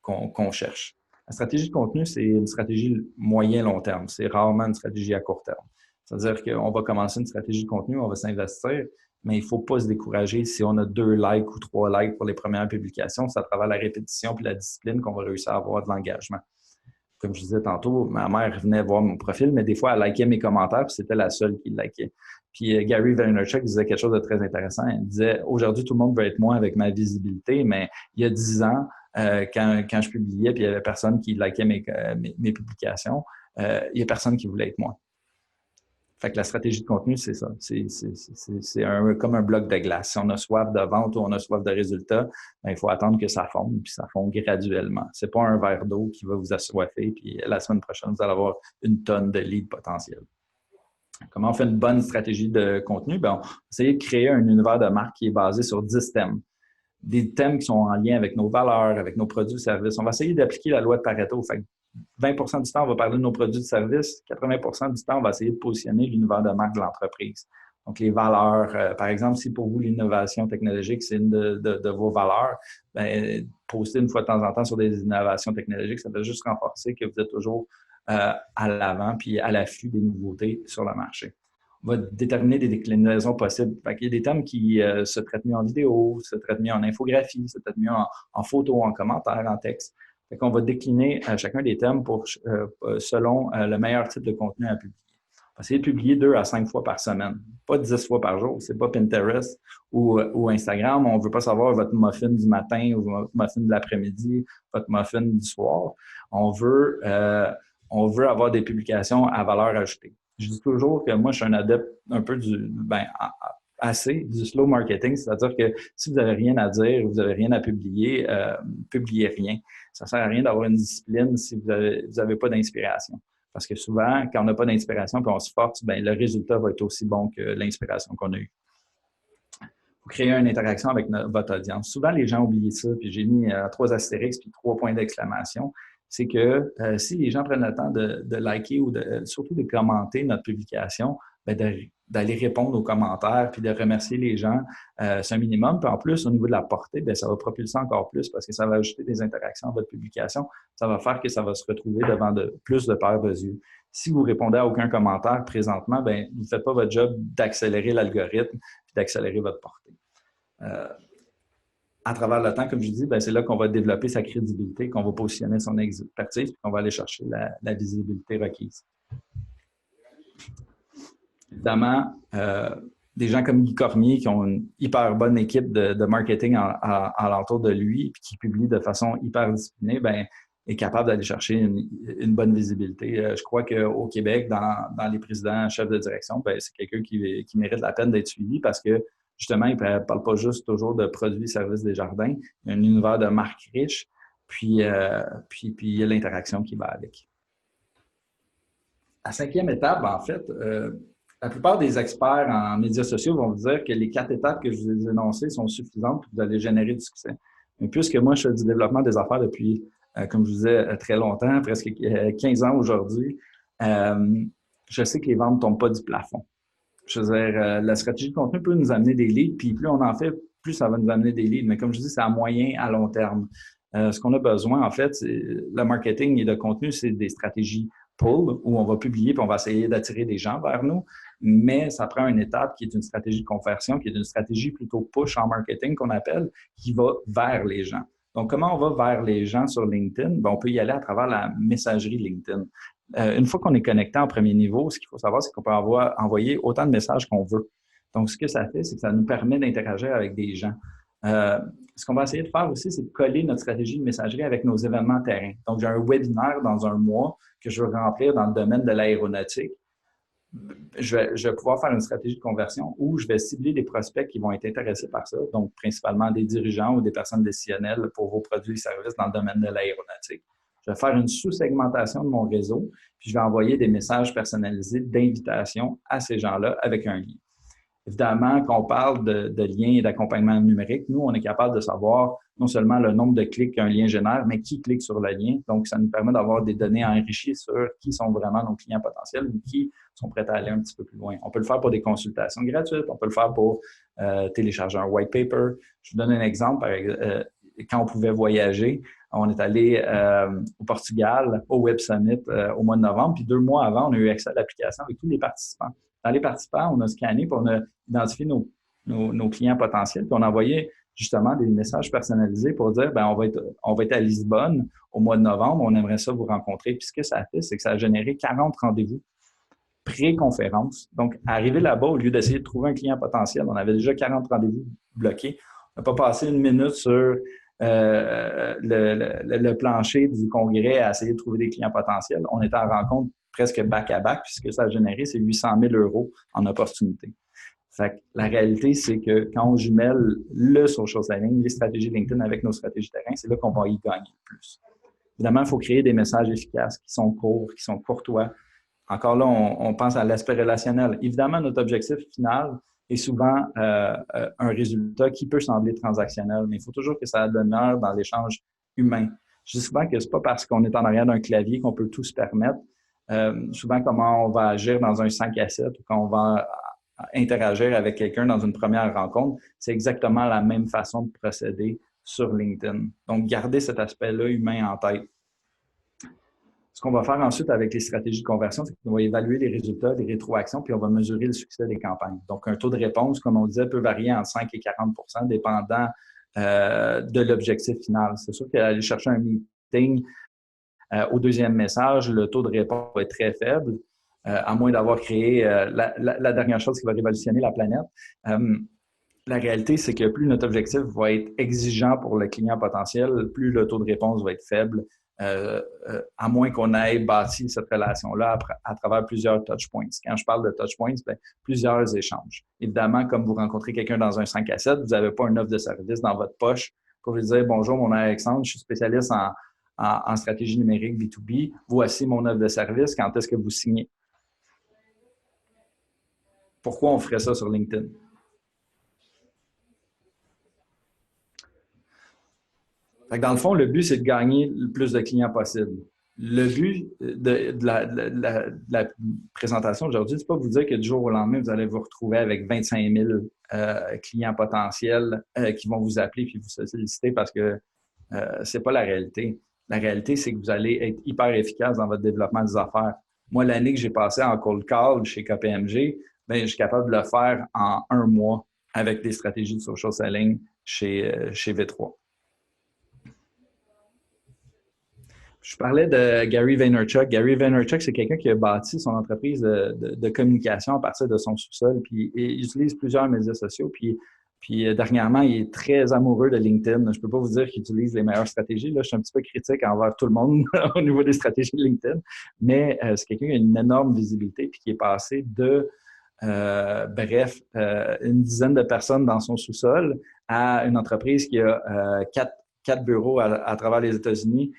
qu'on cherche. La stratégie de contenu, c'est une stratégie moyen-long terme. C'est rarement une stratégie à court terme. C'est-à-dire qu'on va commencer une stratégie de contenu, on va s'investir, mais il ne faut pas se décourager si on a 2 likes ou 3 likes pour les premières publications. C'est à travers la répétition puis la discipline qu'on va réussir à avoir de l'engagement. Comme je disais tantôt, ma mère venait voir mon profil, mais des fois, elle likait mes commentaires, puis c'était la seule qui le likait. Puis Gary Vaynerchuk disait quelque chose de très intéressant. Il disait, aujourd'hui, tout le monde veut être moi avec ma visibilité, mais il y a 10 ans, quand je publiais, puis il n'y avait personne qui likait mes publications, il n'y a personne qui voulait être moi. Fait que la stratégie de contenu, c'est ça. C'est comme un bloc de glace. Si on a soif de vente ou on a soif de résultats, ben, il faut attendre que ça fonde, puis ça fonde graduellement. C'est pas un verre d'eau qui va vous assoiffer, puis la semaine prochaine, vous allez avoir une tonne de leads potentiels. Comment on fait une bonne stratégie de contenu? Ben, on va essayer de créer un univers de marque qui est basé sur 10 thèmes. Des thèmes qui sont en lien avec nos valeurs, avec nos produits et services. On va essayer d'appliquer la loi de Pareto. Fait que 20 % du temps, on va parler de nos produits et services. 80 % du temps, on va essayer de positionner l'univers de marque de l'entreprise. Donc, les valeurs, par exemple, si pour vous, l'innovation technologique, c'est une de vos valeurs, bien, poster une fois de temps en temps sur des innovations technologiques, ça va juste renforcer que vous êtes toujours à l'avant puis à l'affût des nouveautés sur le marché. On va déterminer des déclinaisons possibles. Fait qu'il y a des thèmes qui se traitent mieux en vidéo, se traitent mieux en infographie, se traitent mieux en photo, en commentaire, en texte. Fait qu'on va décliner chacun des thèmes selon le meilleur type de contenu à publier. On Essayez de publier 2 à 5 fois par semaine, pas 10 fois par jour. C'est pas Pinterest ou Instagram. On veut pas savoir votre muffin du matin ou votre muffin de l'après-midi, votre muffin du soir. On veut avoir des publications à valeur ajoutée. Je dis toujours que moi, je suis un adepte un peu du slow marketing, c'est-à-dire que si vous n'avez rien à dire, vous n'avez rien à publier, publiez rien. Ça ne sert à rien d'avoir une discipline si vous avez pas d'inspiration. Parce que souvent, quand on n'a pas d'inspiration et on se force, ben, le résultat va être aussi bon que l'inspiration qu'on a eue. Il faut créer une interaction avec votre audience. Souvent, les gens oublient ça, puis j'ai mis 3 astérix puis 3 points d'exclamation. C'est que si les gens prennent le temps de liker ou surtout de commenter notre publication, ben, d'aller répondre aux commentaires puis de remercier les gens, c'est un minimum. Puis en plus, au niveau de la portée, bien, ça va propulser encore plus parce que ça va ajouter des interactions à votre publication. Ça va faire que ça va se retrouver devant plus de paires de yeux. Si vous répondez à aucun commentaire présentement, bien, vous ne faites pas votre job d'accélérer l'algorithme puis d'accélérer votre portée. À travers le temps, comme je dis, bien, c'est là qu'on va développer sa crédibilité, qu'on va positionner son expertise, puis qu'on va aller chercher la visibilité requise. Évidemment, des gens comme Guy Cormier qui ont une hyper bonne équipe de marketing alentour de lui puis qui publie de façon hyper disciplinée, bien, est capable d'aller chercher une bonne visibilité. Je crois qu'au Québec, dans les présidents chefs de direction, bien, c'est quelqu'un qui mérite la peine d'être suivi parce que justement, il ne parle pas juste toujours de produits et services des jardins. Il y a un univers de marques riches, puis il y a l'interaction qui va avec. La 5e étape, en fait, la plupart des experts en médias sociaux vont vous dire que les 4 étapes que je vous ai énoncées sont suffisantes pour que vous allez générer du succès. Mais puisque moi, je fais du développement des affaires depuis, comme je vous disais, très longtemps, presque 15 ans aujourd'hui, je sais que les ventes ne tombent pas du plafond. Je veux dire, la stratégie de contenu peut nous amener des leads, puis plus on en fait, plus ça va nous amener des leads. Mais comme je dis, c'est à moyen, à long terme. Ce qu'on a besoin, en fait, le marketing et le contenu, c'est des stratégies pull, où on va publier puis on va essayer d'attirer des gens vers nous. Mais ça prend une étape qui est une stratégie de conversion, qui est une stratégie plutôt push en marketing qu'on appelle, qui va vers les gens. Donc, comment on va vers les gens sur LinkedIn? Bien, on peut y aller à travers la messagerie LinkedIn. Une fois qu'on est connecté en premier niveau, ce qu'il faut savoir, c'est qu'on peut envoyer autant de messages qu'on veut. Donc, ce que ça fait, c'est que ça nous permet d'interagir avec des gens. Ce qu'on va essayer de faire aussi, c'est de coller notre stratégie de messagerie avec nos événements terrain. Donc, j'ai un webinaire dans un mois que je veux remplir dans le domaine de l'aéronautique. Je vais pouvoir faire une stratégie de conversion où je vais cibler des prospects qui vont être intéressés par ça, donc principalement des dirigeants ou des personnes décisionnelles pour vos produits et services dans le domaine de l'aéronautique. Je vais faire une sous-segmentation de mon réseau, puis je vais envoyer des messages personnalisés d'invitation à ces gens-là avec un lien. Évidemment, quand on parle de liens et d'accompagnement numérique, nous, on est capable de savoir non seulement le nombre de clics qu'un lien génère, mais qui clique sur le lien. Donc, ça nous permet d'avoir des données enrichies sur qui sont vraiment nos clients potentiels ou qui sont prêts à aller un petit peu plus loin. On peut le faire pour des consultations gratuites, on peut le faire pour télécharger un white paper. Je vous donne un exemple. Quand on pouvait voyager, on est allé au Portugal, au Web Summit au mois de novembre, puis 2 mois avant, on a eu accès à l'application avec tous les participants. Dans les participants, on a scanné, puis on a identifié nos clients potentiels, puis on a envoyé justement des messages personnalisés pour dire, bien, on va être à Lisbonne au mois de novembre, on aimerait ça vous rencontrer. Puis ce que ça a fait, c'est que ça a généré 40 rendez-vous pré-conférence. Donc, arrivé là-bas, au lieu d'essayer de trouver un client potentiel, on avait déjà 40 rendez-vous bloqués. On n'a pas passé 1 minute sur le plancher du congrès à essayer de trouver des clients potentiels. On était en rencontre presque back-à-back, puis ce que ça a généré, c'est 800 000 € en opportunités. Fait que la réalité, c'est que quand on jumelle le social selling, les stratégies LinkedIn avec nos stratégies terrain, c'est là qu'on va y gagner le plus. Évidemment, il faut créer des messages efficaces qui sont courts, qui sont courtois. Encore là, on pense à l'aspect relationnel. Évidemment, notre objectif final est souvent un résultat qui peut sembler transactionnel, mais il faut toujours que ça demeure dans l'échange humain. Je dis souvent que ce n'est pas parce qu'on est en arrière d'un clavier qu'on peut tout se permettre. Souvent, comment on va agir dans un 5 à 7 ou quand on va interagir avec quelqu'un dans une première rencontre, c'est exactement la même façon de procéder sur LinkedIn. Donc, gardez cet aspect-là humain en tête. Ce qu'on va faire ensuite avec les stratégies de conversion, c'est qu'on va évaluer les résultats, les rétroactions, puis on va mesurer le succès des campagnes. Donc, un taux de réponse, comme on disait, peut varier entre 5 et 40 % dépendant de l'objectif final. C'est sûr qu'aller chercher un meeting au 2e message, le taux de réponse va être très faible. à moins d'avoir créé la dernière chose qui va révolutionner la planète. La réalité, c'est que plus notre objectif va être exigeant pour le client potentiel, plus le taux de réponse va être faible, à moins qu'on ait bâti cette relation-là à travers plusieurs touchpoints. Quand je parle de touchpoints, bien, plusieurs échanges. Évidemment, comme vous rencontrez quelqu'un dans un 5 à 7, vous n'avez pas une offre de service dans votre poche pour lui dire « Bonjour, mon nom est Alexandre, je suis spécialiste en stratégie numérique B2B. Voici mon offre de service. Quand est-ce que vous signez? » Pourquoi on ferait ça sur LinkedIn? Fait que dans le fond, le but, c'est de gagner le plus de clients possible. Le but de la présentation d'aujourd'hui, c'est pas vous dire que du jour au lendemain, vous allez vous retrouver avec 25 000 clients potentiels qui vont vous appeler puis vous solliciter parce que c'est pas la réalité. La réalité, c'est que vous allez être hyper efficace dans votre développement des affaires. Moi, l'année que j'ai passée en cold call chez KPMG, bien, je suis capable de le faire en 1 mois avec des stratégies de social selling chez V3. Je parlais de Gary Vaynerchuk. Gary Vaynerchuk, c'est quelqu'un qui a bâti son entreprise de communication à partir de son sous-sol, puis il utilise plusieurs médias sociaux, puis dernièrement, il est très amoureux de LinkedIn. Je ne peux pas vous dire qu'il utilise les meilleures stratégies. Là, je suis un petit peu critique envers tout le monde au niveau des stratégies de LinkedIn, mais c'est quelqu'un qui a une énorme visibilité, puis qui est passé de une dizaine de personnes dans son sous-sol à une entreprise qui a 4 bureaux à travers les États-Unis,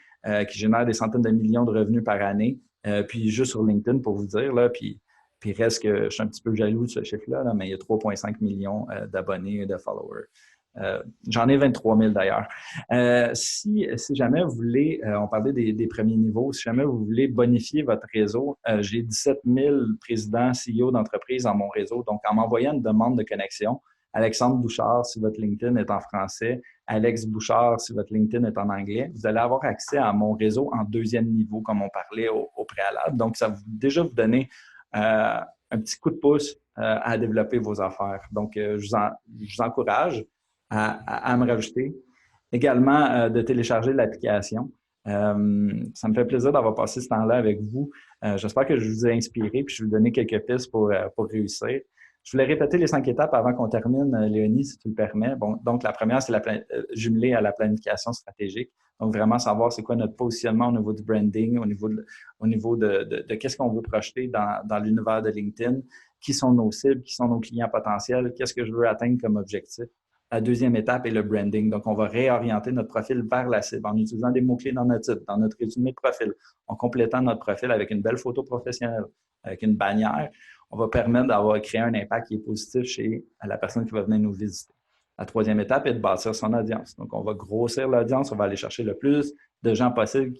qui génère des centaines de millions de revenus par année. Puis juste sur LinkedIn, pour vous dire, là, puis reste que je suis un petit peu jaloux de ce chiffre-là, mais il y a 3,5 millions d'abonnés et de followers. J'en ai 23 000 d'ailleurs. Si jamais vous voulez, on parlait des premiers niveaux, si jamais vous voulez bonifier votre réseau, j'ai 17 000 présidents, CEO d'entreprises dans mon réseau. Donc, en m'envoyant une demande de connexion, Alexandre Bouchard, si votre LinkedIn est en français, Alex Bouchard, si votre LinkedIn est en anglais, vous allez avoir accès à mon réseau en 2e niveau, comme on parlait au préalable. Donc, ça va déjà vous donner un petit coup de pouce à développer vos affaires. Donc, je vous encourage à me rajouter. Également, de télécharger l'application. Ça me fait plaisir d'avoir passé ce temps-là avec vous. J'espère que je vous ai inspiré puis je vais vous donner quelques pistes pour réussir. Je voulais répéter les 5 étapes avant qu'on termine, Léonie, si tu le permets. Bon, donc, la première, c'est jumelée à la planification stratégique. Donc, vraiment savoir c'est quoi notre positionnement au niveau du branding, au niveau de qu'est-ce qu'on veut projeter dans l'univers de LinkedIn, qui sont nos cibles, qui sont nos clients potentiels, qu'est-ce que je veux atteindre comme objectif. La 2e étape est le branding. Donc, on va réorienter notre profil vers la cible en utilisant des mots-clés dans notre titre, dans notre résumé de profil, en complétant notre profil avec une belle photo professionnelle, avec une bannière. On va permettre d'avoir créé un impact qui est positif chez la personne qui va venir nous visiter. La 3e étape est de bâtir son audience. Donc, on va grossir l'audience, on va aller chercher le plus de gens possible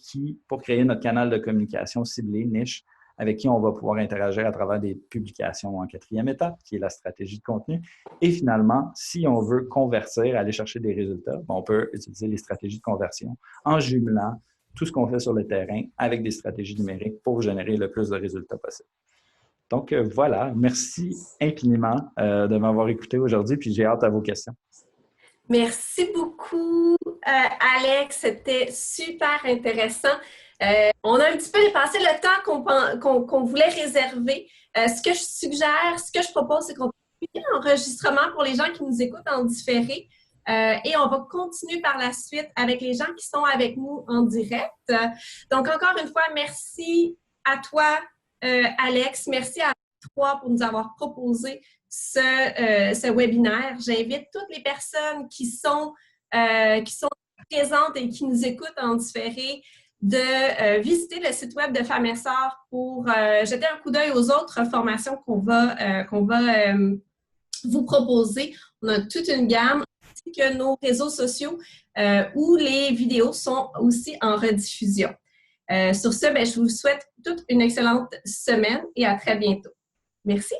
pour créer notre canal de communication ciblé, niche, avec qui on va pouvoir interagir à travers des publications en 4e étape, qui est la stratégie de contenu. Et finalement, si on veut convertir, aller chercher des résultats, on peut utiliser les stratégies de conversion en jumelant tout ce qu'on fait sur le terrain avec des stratégies numériques pour générer le plus de résultats possible. Donc, voilà. Merci infiniment de m'avoir écouté aujourd'hui, puis j'ai hâte à vos questions. Merci beaucoup, Alex. C'était super intéressant. On a un petit peu dépassé le temps qu'on voulait réserver. Ce que je suggère, ce que je propose, c'est qu'on continue l'enregistrement pour les gens qui nous écoutent en différé. Et on va continuer par la suite avec les gens qui sont avec nous en direct. Donc, encore une fois, merci à toi, Alex. Merci à toi pour nous avoir proposé ce webinaire. J'invite toutes les personnes qui sont présentes et qui nous écoutent en différé de visiter le site web de Femmes et Sœurs pour jeter un coup d'œil aux autres formations qu'on va vous proposer. On a toute une gamme, ainsi que nos réseaux sociaux où les vidéos sont aussi en rediffusion. Sur ce, je vous souhaite toute une excellente semaine et à très bientôt. Merci.